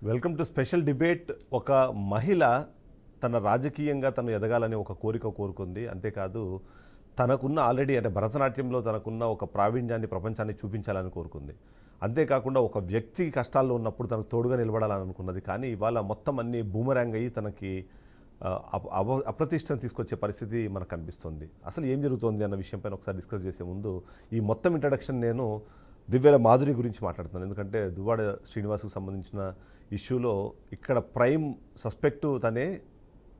Welcome to special debate. ఒక మహిళ తన రాజకీయంగా తను ఎదగాలని ఒక కోరిక కోరుకుంది. అంతేకాదు తనకున్న ఆల్రెడీ అంటే భరతనాట్యంలో తనకున్న ఒక ప్రావీణ్యాన్ని ప్రపంచాన్ని చూపించాలని కోరుకుంది. అంతేకాకుండా ఒక వ్యక్తి కష్టాల్లో ఉన్నప్పుడు తనకు తోడుగా నిలబడాలని అనుకున్నది. కానీ ఇవాళ మొత్తం అన్ని బూమరాంగ్ అయ్యి తనకి అప్రతిష్టను తీసుకొచ్చే పరిస్థితి మనకు కనిపిస్తుంది. అసలు ఏం జరుగుతోంది అన్న విషయంపైన ఒకసారి డిస్కస్ చేసే ముందు ఈ మొత్తం ఇంట్రడక్షన్ నేను దివ్యల మాధురి గురించి మాట్లాడుతున్నాను. ఎందుకంటే దువ్వాడ శ్రీనివాస్కు సంబంధించిన ఇష్యూలో ఇక్కడ ప్రైమ్ సస్పెక్టు తనే,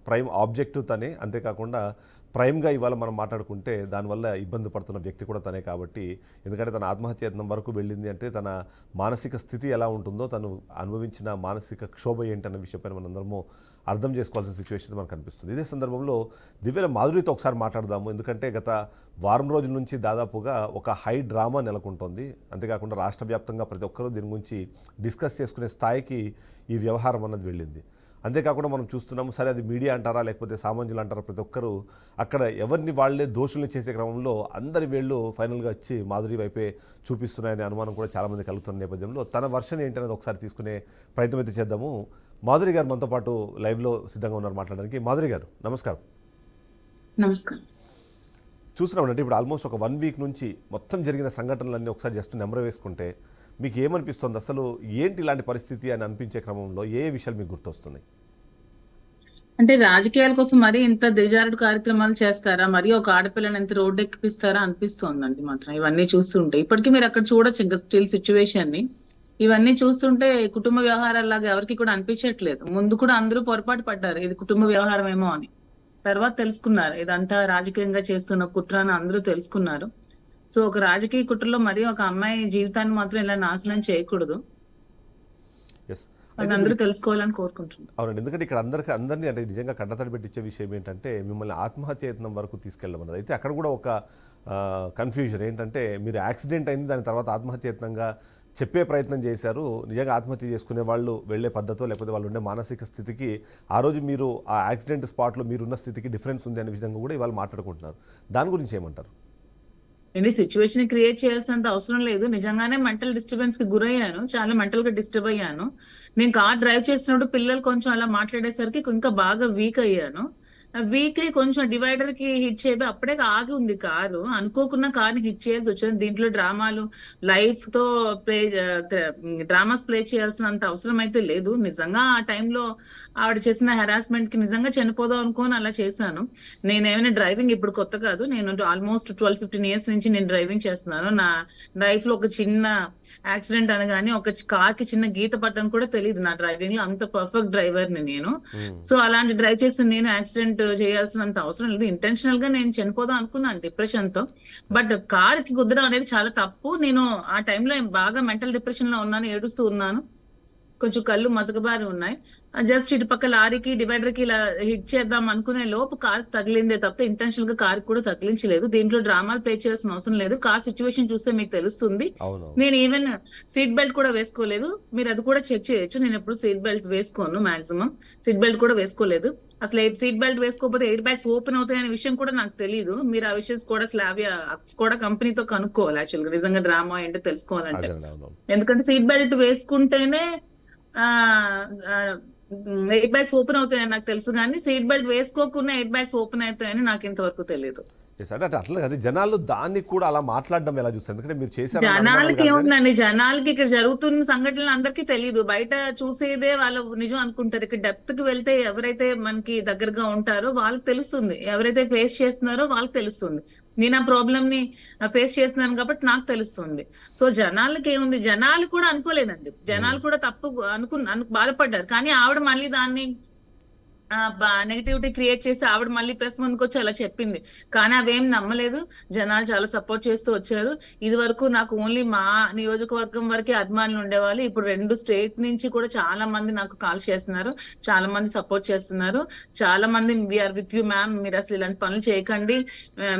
ప్రైమ్ ఆబ్జెక్టు తనే. అంతేకాకుండా ప్రైమ్గా ఇవాళ మనం మాట్లాడుకుంటే దానివల్ల ఇబ్బంది పడుతున్న వ్యక్తి కూడా తనే. కాబట్టి ఎందుకంటే తన ఆత్మహత్యయత్నం వరకు వెళ్ళింది అంటే తన మానసిక స్థితి ఎలా ఉంటుందో, తను అనుభవించిన మానసిక క్షోభ ఏంటన్న విషయంపైన మనందరము అర్థం చేసుకోవాల్సిన సిచ్యువేషన్ మనకు కనిపిస్తుంది. ఇదే సందర్భంలో దివ్యల మాధురితో ఒకసారి మాట్లాడదాము. ఎందుకంటే గత వారం రోజుల నుంచి దాదాపుగా ఒక హై డ్రామా నెలకొంటోంది. అంతేకాకుండా రాష్ట్ర వ్యాప్తంగా ప్రతి ఒక్కరూ దీని గురించి డిస్కస్ చేసుకునే స్థాయికి ఈ వ్యవహారం అన్నది వెళ్ళింది. అంతేకాకుండా మనం చూస్తున్నాము, సరే అది మీడియా అంటారా లేకపోతే సామాన్యులు అంటారా, ప్రతి ఒక్కరూ అక్కడ ఎవరిని వాళ్ళే దోషుల్ని చేసే క్రమంలో అందరి వేళ్ళు ఫైనల్గా వచ్చి మాధురి వైపే చూపిస్తున్నాయనే అనుమానం కూడా చాలామంది కలుగుతున్న నేపథ్యంలో తన వర్షన్ ఏంటనేది ఒకసారి తీసుకునే ప్రయత్నం అయితే చేద్దాము. మాధురి గారు మనతో పాటు లైవ్లో సిద్ధంగా ఉన్నారు మాట్లాడడానికి. మాధురి గారు నమస్కారం. నమస్కారం. చూస్తున్నామంటే ఇప్పుడు ఆల్మోస్ట్ ఒక 1 వీక్ నుంచి మొత్తం జరిగిన సంఘటనలన్నీ ఒకసారి జస్ట్ నెంబర్ వేసుకుంటే మీకు ఏమనిపిస్తుంది? అసలు ఏంటి ఇలాంటి పరిస్థితి అని అనిపించే క్రమంలో ఏ విషయాలు మీకు గుర్తొస్తున్నాయి? అంటే రాజకీయాల కోసం మరి ఇంత దిగజారుడు కార్యక్రమాలు చేస్తారా, మరి ఒక ఆడపిల్లని ఎంత రోడ్డు ఎక్కిపిస్తారా అనిపిస్తోందండి మాత్రం ఇవన్నీ చూస్తుంటే. ఇప్పటికీ మీరు అక్కడ చూడొచ్చు ఇంకా స్టిల్ సిచ్యువేషన్ ని. ఇవన్నీ చూస్తుంటే కుటుంబ వ్యవహారాల్లాగా ఎవరికి కూడా అనిపించట్లేదు. ముందు కూడా అందరూ పొరపాటు పడ్డారు ఇది కుటుంబ వ్యవహారం ఏమో అని. తర్వాత తెలుసుకున్నారు ఇదంతా రాజకీయంగా చేస్తున్న కుట్ర అని అందరూ తెలుసుకున్నారు. సో ఒక రాజకీయ కుట్రలో మరి ఒక అమ్మాయి జీవితాన్ని మాత్రం ఇలా నాశనం చేయకూడదు. అది అందరూ తెలుసుకోవాలని కోరుకుంటున్నాను. అవునండి, ఎందుకంటే ఇక్కడ అందరినీ అంటే నిజంగా కన్నతడి పెట్టించే విషయం ఏంటంటే మిమ్మల్ని ఆత్మహత్యయత్నం వరకు తీసుకెళ్ళమన్నది. అయితే అక్కడ కూడా ఒక కన్ఫ్యూజన్ ఏంటంటే మీరు యాక్సిడెంట్ అయింది, దాని తర్వాత ఆత్మహత్యయత్నంగా చెప్పే ప్రయత్నం చేశారు. నిజంగా ఆత్మహత్య చేసుకునే వాళ్ళు వెళ్ళే పద్ధతో లేకపోతే వాళ్ళు ఉండే మానసిక స్థితికి ఆ రోజు మీరు ఆ యాక్సిడెంట్ స్పాట్లో మీరున్న స్థితికి డిఫరెన్స్ ఉంది అనే విధంగా కూడా ఇవాళ మాట్లాడుకుంటున్నారు. దాని గురించి ఏమంటారు? ఏంటి సిచ్యువేషన్ క్రియేట్ చేయాల్సినంత అవసరం లేదు. నిజంగానే మెంటల్ డిస్టర్బెన్స్ కి గురయ్యాను, చాలా మెంటల్ గా డిస్టర్బ్ అయ్యాను. నేను కార్ డ్రైవ్ చేసినప్పుడు పిల్లలు కొంచెం అలా మాట్లాడేసరికి ఇంకా బాగా వీక్ అయ్యాను. వీక్ అయ్యి కొంచెం డివైడర్ కి హిట్ చేయబోయి అప్పుడే ఆగి ఉంది కారు. అనుకోకుండా కార్ని హిట్ చేయాల్సి వచ్చింది. దీంట్లో డ్రామాలు లైఫ్ తో డ్రామాస్ ప్లే చేయాల్సినంత అవసరం అయితే లేదు. నిజంగా ఆ టైంలో ఆవిడ చేసిన హెరాస్మెంట్ కి నిజంగా చనిపోదాం అనుకోని అలా చేశాను. నేనేమైనా డ్రైవింగ్ ఇప్పుడు కొత్త కాదు, నేను ఆల్మోస్ట్ 12-15 ఇయర్స్ నుంచి నేను డ్రైవింగ్ చేస్తున్నాను. నా లైఫ్ లో ఒక చిన్న యాక్సిడెంట్ అనగానే ఒక కార్ కి చిన్న గీత పట్టని కూడా తెలియదు నా డ్రైవింగ్. అంత పర్ఫెక్ట్ డ్రైవర్ ని నేను. సో అలాంటి డ్రైవ్ చేస్తే నేను యాక్సిడెంట్ చేయాల్సినంత అవసరం లేదు. ఇంటెన్షనల్ గా నేను చనిపోదాం అనుకున్నాను డిప్రెషన్ తో. బట్ కార్ కి గుద్దడం అనేది చాలా తప్పు. నేను ఆ టైంలో బాగా మెంటల్ డిప్రెషన్ లో ఉన్నాను, ఏడుస్తూ ఉన్నాను, కొంచెం కళ్ళు మసకబారి ఉన్నాయి. జస్ట్ ఇటు పక్క లారీకి డివైడర్ కి ఇలా హిట్ చేద్దాం అనుకునే లోపు కార్ తగిలిందే తప్ప ఇంటెన్షనల్ గా కార్ కూడా తగిలించలేదు. దీంట్లో డ్రామాలు ప్లే చేయాల్సిన అవసరం లేదు. కార్ సిచ్యువేషన్ చూస్తే మీకు తెలుస్తుంది. నేను ఈవెన్ సీట్ బెల్ట్ కూడా వేసుకోలేదు. మీరు అది కూడా చెక్ చేయొచ్చు. నేను ఎప్పుడు సీట్ బెల్ట్ వేసుకోను, మాక్సిమం సీట్ బెల్ట్ కూడా వేసుకోలేదు. అసలు సీట్ బెల్ట్ వేసుకోకపోతే ఎయిర్ బ్యాగ్స్ ఓపెన్ అవుతాయనే విషయం కూడా నాకు తెలియదు. మీరు ఆ విషయం కూడా స్లావియా కూడా కంపెనీతో కనుక్కోవాలి. యాక్చువల్గా నిజంగా డ్రామా ఏంటో తెలుసుకోవాలంటే, ఎందుకంటే సీట్ బెల్ట్ వేసుకుంటేనే ఎయిర్ బ్యాగ్స్ ఓపెన్ అవుతాయని నాకు తెలుసు, కానీ సీట్ బెల్ట్ వేసుకోకుండా ఎయిర్ బ్యాగ్స్ ఓపెన్ అవుతాయని నాకు ఇంతవరకు తెలియదు. అంటే అట్లా కదా జనాలు దాన్ని కూడా అలా మాట్లాడడం ఎలా చూస్తారు? ఎందుకంటే మీరు చేశారు. జనాలకి ఏముందండి, జనాలకి ఇక్కడ జరుగుతున్న సంఘటనలు అందరికీ తెలియదు. బయట చూసేదే వాళ్ళు నిజం అనుకుంటారు. ఇక్కడ డెప్త్ కి వెళ్తే ఎవరైతే మనకి దగ్గరగా ఉంటారో వాళ్ళకి తెలుస్తుంది, ఎవరైతే ఫేస్ చేస్తున్నారో వాళ్ళకి తెలుస్తుంది. నేను ఆ ప్రాబ్లం ని ఫేస్ చేస్తున్నాను కాబట్టి నాకు తెలుస్తుంది. సో జనాలకి ఏముంది, జనాలు కూడా అనుకోలేదండి, జనాలు కూడా తప్పు బాధపడ్డారు. కానీ ఆవిడ మళ్ళీ దాన్ని నెగటివిటీ క్రియేట్ చేసి ఆవిడ మళ్ళీ ప్రెస్ ముందుకు వచ్చి అలా చెప్పింది. కానీ అవేం నమ్మలేదు. జనాలు చాలా సపోర్ట్ చేస్తూ వచ్చారు. ఇది వరకు నాకు ఓన్లీ మా నియోజకవర్గం వరకే అభిమానులు ఉండేవాళ్ళు. ఇప్పుడు 2 స్టేట్ నుంచి కూడా చాలా మంది నాకు కాల్స్ చేస్తున్నారు, చాలా మంది సపోర్ట్ చేస్తున్నారు. చాలా మంది వీఆర్ విత్ యూ మ్యామ్, మీరు అసలు ఇలాంటి పనులు చేయకండి,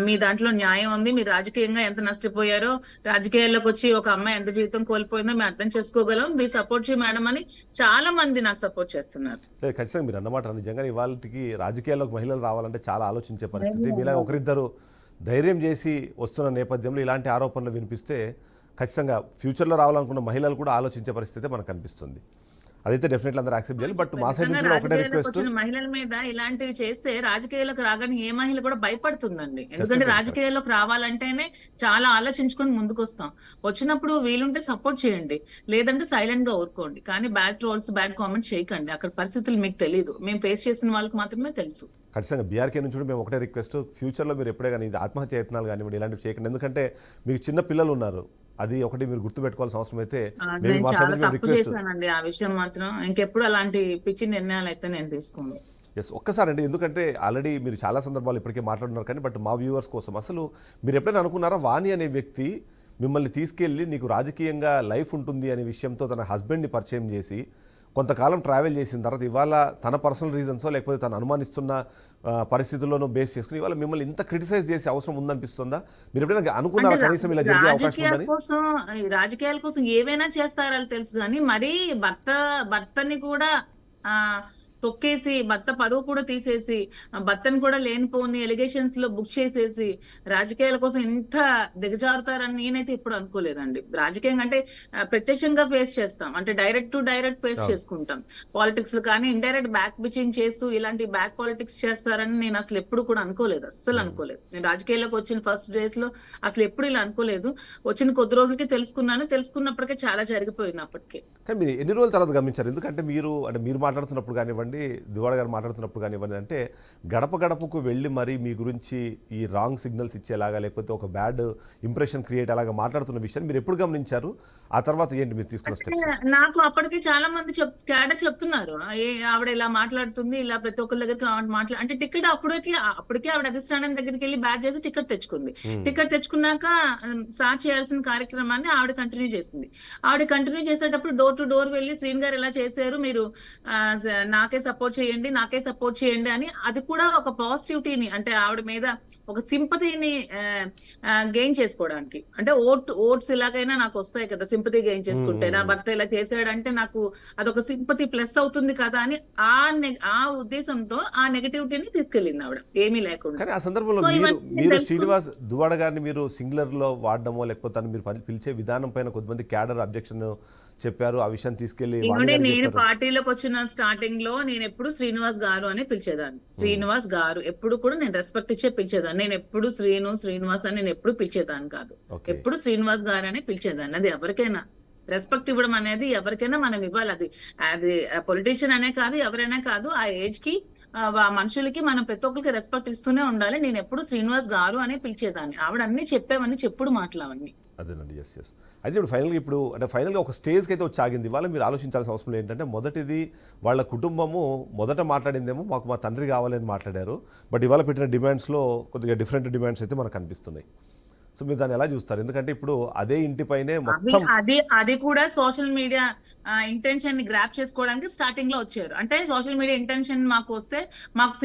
మీ దాంట్లో న్యాయం ఉంది, మీరు రాజకీయంగా ఎంత నష్టపోయారో, రాజకీయాల్లోకి వచ్చి ఒక అమ్మాయి ఎంత జీవితం కోల్పోయిందో మేము అర్థం చేసుకోగలం, మీ సపోర్ట్ యూ మేడం అని చాలా మంది నాకు సపోర్ట్ చేస్తున్నారు. ఖచ్చితంగా మీరు అన్నమాట నిజంగా ఇవాళకి రాజకీయాల్లోకి మహిళలు రావాలంటే చాలా ఆలోచించే పరిస్థితి. మీలా ఒకరిద్దరు ధైర్యం చేసి వస్తున్న నేపథ్యంలో ఇలాంటి ఆరోపణలు వినిపిస్తే ఖచ్చితంగా ఫ్యూచర్లో రావాలనుకున్న మహిళలు కూడా ఆలోచించే పరిస్థితి మనకు కనిపిస్తుంది. అదైతే డెఫినెట్లీ అందరూ యాక్సెప్ట్ చేయాలి. బట్ మా సైడ్ నిజంగా నుంచి కూడా ఒకటే రాజకీయాల్లోకి రిక్వెస్ట్. వచ్చిన మహిళల మీద ఇలాంటివి చేస్తే రాజకీయాల్లోకి రాగానే ఏ మహిళ కూడా భయపడుతుందండి. ఎందుకంటే డెఫినెట్లీ రాజకీయాల్లోకి రావాలంటేనే చాలా ఆలోచించుకొని ముందుకు వస్తాం. వచ్చినప్పుడు వీలుంటే సపోర్ట్ చేయండి, లేదంటే సైలెంట్ గా ఊరుకోండి. కానీ బ్యాడ్ ట్రోల్స్, బ్యాడ్ కామెంట్స్ చేయకండి. అక్కడ పరిస్థితులు మీకు తెలియదు, మేము ఫేస్ చేసిన వాళ్ళకి మాత్రమే తెలుసు. ఖచ్చితంగా బీఆర్కే నుంచి కూడా మేము ఒకటే రిక్వెస్ట్, ఫ్యూచర్లో మీరు ఎప్పుడే కానీ ఇది ఆత్మహత్య యత్నాలు కానివ్వండి ఇలాంటివి చేయకండి. ఎందుకంటే మీకు చిన్న పిల్లలు ఉన్నారు, అది ఒకటి మీరు గుర్తుపెట్టుకోవాల్సిన అవసరం అయితే మేము నేను మా సైడ్ చాలా నుంచి మేము తప్పు రిక్వెస్ట్. చేశానండి ఆ విషయం మాత్రం. ఇంకెప్పుడు అలాంటి పిచ్చి నిర్ణయాలు అయితే నేను తీసుకోను. ఎస్, ఒక్కసారి అండి, ఎందుకంటే ఆల్రెడీ మీరు చాలా సందర్భాలు ఇప్పటికే మాట్లాడుతున్నారు కానీ బట్ మా వ్యూవర్స్ కోసం అసలు మీరు ఎప్పుడైనా అనుకున్నారా వాణి అనే వ్యక్తి మిమ్మల్ని తీసుకెళ్ళి నీకు రాజకీయంగా లైఫ్ ఉంటుంది అనే విషయంతో తన హస్బెండ్ని పరిచయం చేసి కొంతకాలం ట్రావెల్ చేసిన తర్వాత ఇవాళ తన పర్సనల్ రీజన్సో లేకపోతే తను అనుమానిస్తున్న పరిస్థితుల్లోనూ బేస్ చేసుకుని ఇవాళ మిమ్మల్ని ఇంత క్రిటిసైజ్ చేసే అవసరం ఉందనిపిస్తుందా? మీరు ఎప్పుడైనా అనుకున్నారా అంటే కనీసం ఇలా జరిగే అవకాశం రాజకీయాల ఉందని? కోసం, ఈ రాజకీయాల కోసం ఏవైనా చేస్తారని తెలుసు కానీ మరీ భర్తని కూడా ఆ తొక్కేసి, భర్త పరువు కూడా తీసేసి, భర్తను కూడా లేనిపోని ఎలిగేషన్స్ లో బుక్ చేసేసి రాజకీయాల కోసం ఇంత దిగజారుతారని నేనైతే ఇప్పుడు అనుకోలేదండి. రాజకీయం అంటే ప్రత్యక్షంగా ఫేస్ చేస్తాం, అంటే డైరెక్ట్ టు డైరెక్ట్ ఫేస్ చేసుకుంటాం. పాలిటిక్స్ కానీ ఇండైరెక్ట్ బ్యాక్ బిచింగ్ చేస్తూ ఇలాంటి బ్యాక్ పాలిటిక్స్ చేస్తారని నేను అసలు ఎప్పుడు కూడా అనుకోలేదు, అస్సలు అనుకోలేదు. నేను రాజకీయాల్లోకి వచ్చిన ఫస్ట్ డేస్ లో అసలు ఎప్పుడు ఇలా అనుకోలేదు. వచ్చిన కొద్ది రోజులకి తెలుసుకున్నాను, తెలుసుకున్నప్పటికే చాలా జరిగిపోయింది అప్పటికే. కానీ మీరు ఎన్ని రోజుల తర్వాత గమనించారు? ఎందుకంటే మీరు మాట్లాడుతున్నప్పుడు కానివ్వండి, దువ్వాడ గారు మాట్లాడుతున్నప్పుడు కానివ్వండి, అంటే గడప గడపకు వెళ్ళి మరి మీ గురించి ఈ రాంగ్ సిగ్నల్స్ ఇచ్చేలాగా లేకపోతే ఒక బ్యాడ్ ఇంప్రెషన్ క్రియేట్ అలాగా మాట్లాడుతున్న విషయాన్ని మీరు ఎప్పుడు గమనించారు? ఆ తర్వాత ఏంటి మీరు తీసుకున్న స్టెప్స్? నాకు అప్పటికి చాలా మంది క్యాడర్ చెప్తున్నారు, ఆవిడ ఇలా మాట్లాడుతుంది, ఇలా ప్రతి ఒక్కరి దగ్గరికి అంటే టికెట్ అప్పటికే ఆవిడ అధిష్టానం దగ్గరికి వెళ్ళి బ్యాట్ చేసి టికెట్ తెచ్చుకుంది. టికెట్ తెచ్చుకున్నాక సార్ చేయాల్సిన కార్యక్రమాన్ని ఆవిడ కంటిన్యూ చేసింది. ఆవిడ కంటిన్యూ చేసేటప్పుడు డోర్ టు డోర్ వెళ్ళి శ్రీన్ గారు ఇలా చేశారు, మీరు నాకే సపోర్ట్ చేయండి అని, అది కూడా ఒక పాజిటివిటీని, అంటే ఆవిడ మీద ఒక సింపతిని గెయిన్ చేసుకోవడానికి. అంటే ఓట్స్ ఇలాగైనా నాకు వస్తాయి కదా సింపతి గెయిన్ చేసుకుంటే, నా భర్త ఇలా చేశాడంటే నాకు అదొక సింపతి ప్లస్ అవుతుంది కదా అని ఆ ఉద్దేశంతో ఆ నెగటివిటీని తీసుకెళ్ళింది ఆవిడ, ఏమీ లేకుండా. కానీ ఆ సందర్భంలో మీరు శ్రీనివాస్ దువ్వాడ గారిని మీరు సింగులర్ లో వాడడమో లేకపోతే మీరు పిలిచే విధానం పైన కొంతమంది క్యాడర్ అబ్జెక్షన్ చెప్పారు, ఆ విషయం తీసుకెళ్లి నేను పార్టీలోకి వచ్చిన స్టార్టింగ్ లో నేను ఎప్పుడు శ్రీనివాస్ గారు అని పిలిచేదాన్ని. శ్రీనివాస్ గారు ఎప్పుడు కూడా నేను రెస్పెక్ట్ ఇచ్చే పిలిచేదాన్ని. నేను ఎప్పుడు శ్రీనివాస్ అని నేను ఎప్పుడు పిలిచేదాన్ని కాదు, ఎప్పుడు శ్రీనివాస్ గారు అని పిలిచేదాన్ని. అది ఎవరికైనా రెస్పెక్ట్ ఇవ్వడం అనేది ఎవరికైనా మనం ఇవ్వాలి. అది పొలిటీషియన్ అనే కాదు, ఎవరైనా కాదు, ఆ ఏజ్ కి మనుషులకి మనం ప్రతి ఒక్కరికి రెస్పెక్ట్ ఇస్తూనే ఉండాలి. నేను ఎప్పుడు శ్రీనివాస్ గారు అనే పిలిచేదాన్ని. ఆవిడ అన్ని చెప్పేవన్నీ చెప్పుడు మాటలవన్నీ. అదేనండి. ఎస్. అయితే ఇప్పుడు ఫైనల్గా ఒక స్టేజ్కి అయితే వచ్చి ఆగింది. ఇవాళ మీరు ఆలోచించాల్సిన అవసరం ఏంటంటే, మొదటిది వాళ్ళ కుటుంబము మొదట మాట్లాడిందేమో మాకు మా తండ్రి కావాలని మాట్లాడారు. బట్ ఇవాళ పెట్టిన డిమాండ్స్లో కొద్దిగా డిఫరెంట్ డిమాండ్స్ అయితే మనకు కనిపిస్తున్నాయి. సో మీరు దాన్ని ఎలా చూస్తారు? ఎందుకంటే ఇప్పుడు అదే ఇంటిపైనే మొత్తం అది కూడా సోషల్ మీడియా ఇంటెన్షన్ ని గ్రాప్ చేసుకోవడానికి స్టార్టింగ్ లో వచ్చారు. అంటే సోషల్ మీడియా ఇంటెన్షన్ మాకు వస్తే మాకు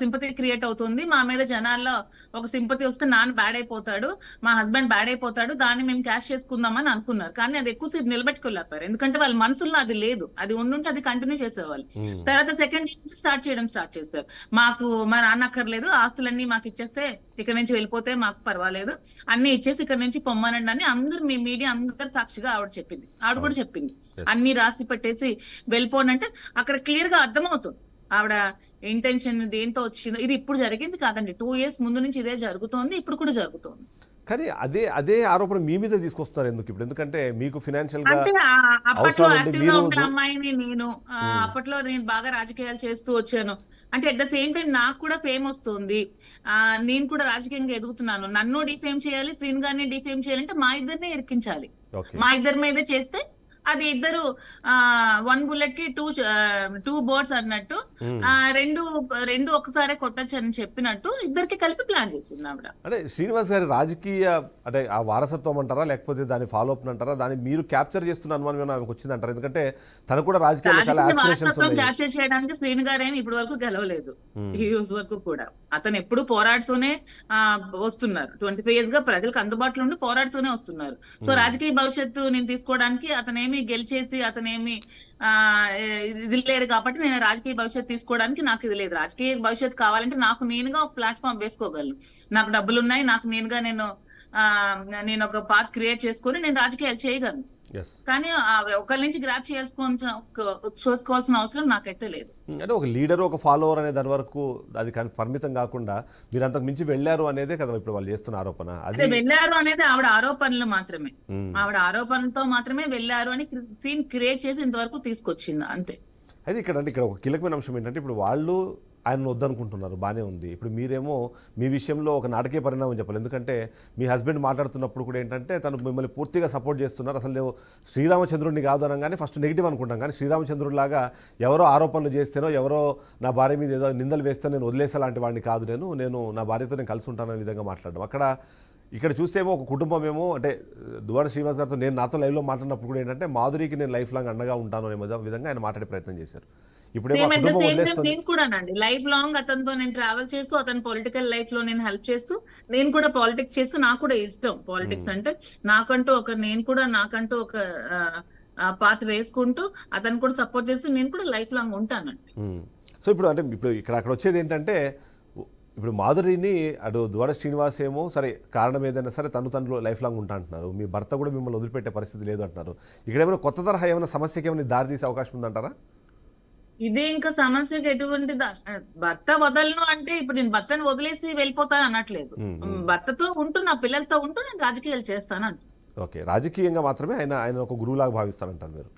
సింపతి క్రియేట్ అవుతుంది, మా మీద జనాల్లో ఒక సింపతి వస్తే నాన్న బ్యాడ్ అయిపోతాడు, మా హస్బెండ్ బ్యాడ్ అయిపోతాడు, దాన్ని మేము క్యాష్ చేసుకుందామని అనుకున్నారు. కానీ అది ఎక్కువసేపు నిలబెట్టుకోలేపారు, ఎందుకంటే వాళ్ళ మనసుల్లో అది లేదు. అది ఉండుంటే అది కంటిన్యూ చేసేవాళ్ళు. తర్వాత సెకండ్ స్టార్ట్ చేశారు, మాకు మా నాన్న అక్కర్లేదు, ఆస్తులన్నీ మాకు ఇచ్చేస్తే ఇక్కడ నుంచి వెళ్ళిపోతే మాకు పర్వాలేదు, అన్ని ఇచ్చేసి ఇక్కడ నుంచి పొమ్మనండి అని అందరు మీ మీడియా అందరు సాక్షిగా ఆవిడ కూడా చెప్పింది. అన్ని రాసి పెట్టేసి వెళ్ళిపోండి అంటే అక్కడ క్లియర్ గా అర్థమవుతుంది ఆవిడ ఇంటెన్షన్ దేంతో వచ్చిందో. ఇది ఇప్పుడు జరిగింది కాదండి, 2 years ముందు నుంచి ఇదే జరుగుతోంది, ఇప్పుడు కూడా జరుగుతోంది. కానీ అదే ఆరోపణ మీ మీద తీసుకొస్తున్నారు ఎందుకు ఇప్పుడు? ఎందుకంటే మీకు ఫినాన్షియల్ గా అంటే అప్పట్లో యాక్టివ్ గా ఉండే అమ్మాయిని నేను, అప్పట్లో నేను బాగా రాజకీయాలు చేస్తూ వచ్చాను. అంటే అట్ ద సేమ్ టైం నాకు కూడా ఫేమ్ వస్తుంది, నేను కూడా రాజకీయంగా ఎదుగుతున్నాను. నన్ను డిఫేమ్ చేయాలి, శ్రీన్ గారిని డిఫేమ్ చేయాలంటే మా ఇద్దరినే ఇరికించాలి. మా ఇద్దరి మీద చేస్తే అది ఇద్దరు 1 bullet కి 2 birds అన్నట్టు, రెండు ఒకసారి కొట్టచ్చు అని చెప్పినట్టు ఇద్దరికి కలిపి ప్లాన్ చేసింది ఆవిడ. అంటే శ్రీనివాస్ గారి రాజకీయ అంటే ఆ వారసత్వం అంటారా లేకపోతే దాని ఫాలో అప్ అంటారా, దాన్ని మీరు క్యాప్చర్ చేస్తున్న అనుమానం ఆమెకు వచ్చింది అంటారా? ఎందుకంటే తను కూడా వారసత్వం క్యాప్చర్ చేయడానికి శ్రీని గారు ఏమి ఇప్పటి వరకు గెలవలేదు, ఈ రోజు వరకు కూడా. అతను ఎప్పుడు పోరాడుతూనే వస్తున్నారు, 25 years గా ప్రజలకు అందుబాటులో ఉండి పోరాడుతూనే వస్తున్నారు. సో రాజకీయ భవిష్యత్తు నేను తీసుకోవడానికి అతనేమి గెలిచేసి అతనేమి ఇది లేదు కాబట్టి నేను రాజకీయ భవిష్యత్తు తీసుకోవడానికి నాకు ఇది లేదు. రాజకీయ భవిష్యత్తు కావాలంటే నాకు నేనుగా ఒక ప్లాట్ఫామ్ వేసుకోగలను, నాకు డబ్బులు ఉన్నాయి, నాకు నేనుగా నేను ఒక పాత్ క్రియేట్ చేసుకుని నేను రాజకీయాలు చేయగలను. ఎస్. కానీ ఒకరి నుంచి గ్రాప్ చేసుకోవాల్సిన అవసరం నాకైతే లేదు. అంటే ఒక లీడర్ ఒక ఫాలోవర్ అనే దాని వరకు అది కానీ పరిమితం కాకుండా మీరు అంతకు మించి వెళ్ళారు అనేదే కదా ఇప్పుడు వాళ్ళు చేస్తున్న ఆరోపణ. అదే వెళ్ళారు అనేది ఆవిడ ఆరోపణలు మాత్రమే, మ్మ్. ఆవిడ ఆరోపణలతో మాత్రమే వెళ్ళారు అని సీన్ క్రియేట్ చేసి ఇంతవరకు తీసుకొచ్చింది అంతే. అయితే ఇక్కడ ఒక కీలకమైన అంశం ఏంటంటే ఇప్పుడు వాళ్ళు ఆయన వద్దనుకుంటున్నారు, బాగానే ఉంది. ఇప్పుడు మీరేమో మీ విషయంలో ఒక నాటకీయ పరిణామం చెప్పాలి. ఎందుకంటే మీ హస్బెండ్ మాట్లాడుతున్నప్పుడు కూడా ఏంటంటే తను మిమ్మల్ని పూర్తిగా సపోర్ట్ చేస్తున్నారు. అసలు శ్రీరామచంద్రుడిని కాదు అనగానే ఫస్ట్ నెగిటివ్ అనుకుంటాం, కానీ శ్రీరామచంద్రుడిలాగా ఎవరో ఆరోపణలు చేస్తేనో ఎవరో నా భార్య మీద ఏదో నిందలు వేస్తే నేను వదిలేసే లాంటి వాడిని కాదు, నేను నా భార్యతో నేను కలిసి ఉంటాననే విధంగా మాట్లాడడం. ఇక్కడ చూస్తేమో ఒక కుటుంబం ఏమో అంటే దువ్వాడ శ్రీనివాస్ గారితో నాతో లైవ్లో మాట్లాడినప్పుడు కూడా ఏంటంటే మాధురికి నేను లైఫ్ లాంగ్ అండగా ఉంటాను అనే విధంగా ఆయన మాట్లాడే ప్రయత్నం చేశారు. ఇప్పుడేమో కుటుంబం వదిలేస్తుంది. నేను కూడా లైఫ్ లాంగ్ అతనితో నేను ట్రావెల్ చేస్తూ అతని పొలిటికల్ లైఫ్ లో నేను హెల్ప్ చేస్తూ నేను కూడా పాలిటిక్స్ చేస్తూ నాకు కూడా ఇష్టం పాలిటిక్స్ అంటే. నాకంటూ ఒక పాత్ వేసుకుంటూ అతను కూడా సపోర్ట్ చేస్తూ నేను కూడా లైఫ్ లాంగ్ ఉంటానండి. సో ఇప్పుడు అక్కడ వచ్చేది ఏంటంటే ఇప్పుడు మాధురిని అటు దువ్వాడ శ్రీనివాస్ ఏమో సరే కారణం ఏదైనా సరే తను లైఫ్ లాంగ్ ఉంటా అంటున్నారు, మీ భర్త కూడా మిమ్మల్ని వదిలిపెట్టే పరిస్థితి లేదు అంటున్నారు. ఇక్కడ ఏమైనా కొత్త తరహా ఏమైనా సమస్యకి ఏమైనా దారి తీసే అవకాశం ఉందంటారా? ఇదే ఇంకా సమస్యకి ఎటువంటి భర్త వదలను అంటే ఇప్పుడు నేను భర్తను వదిలేసి వెళ్ళిపోతాను అనట్లేదు. భర్తతో ఉంటూ నా పిల్లలతో ఉంటూ నేను రాజకీయాలు చేస్తాను అంట. ఓకే, రాజకీయంగా మాత్రమే ఆయన ఒక గురువులాగా భావిస్తానంటారు మీరు.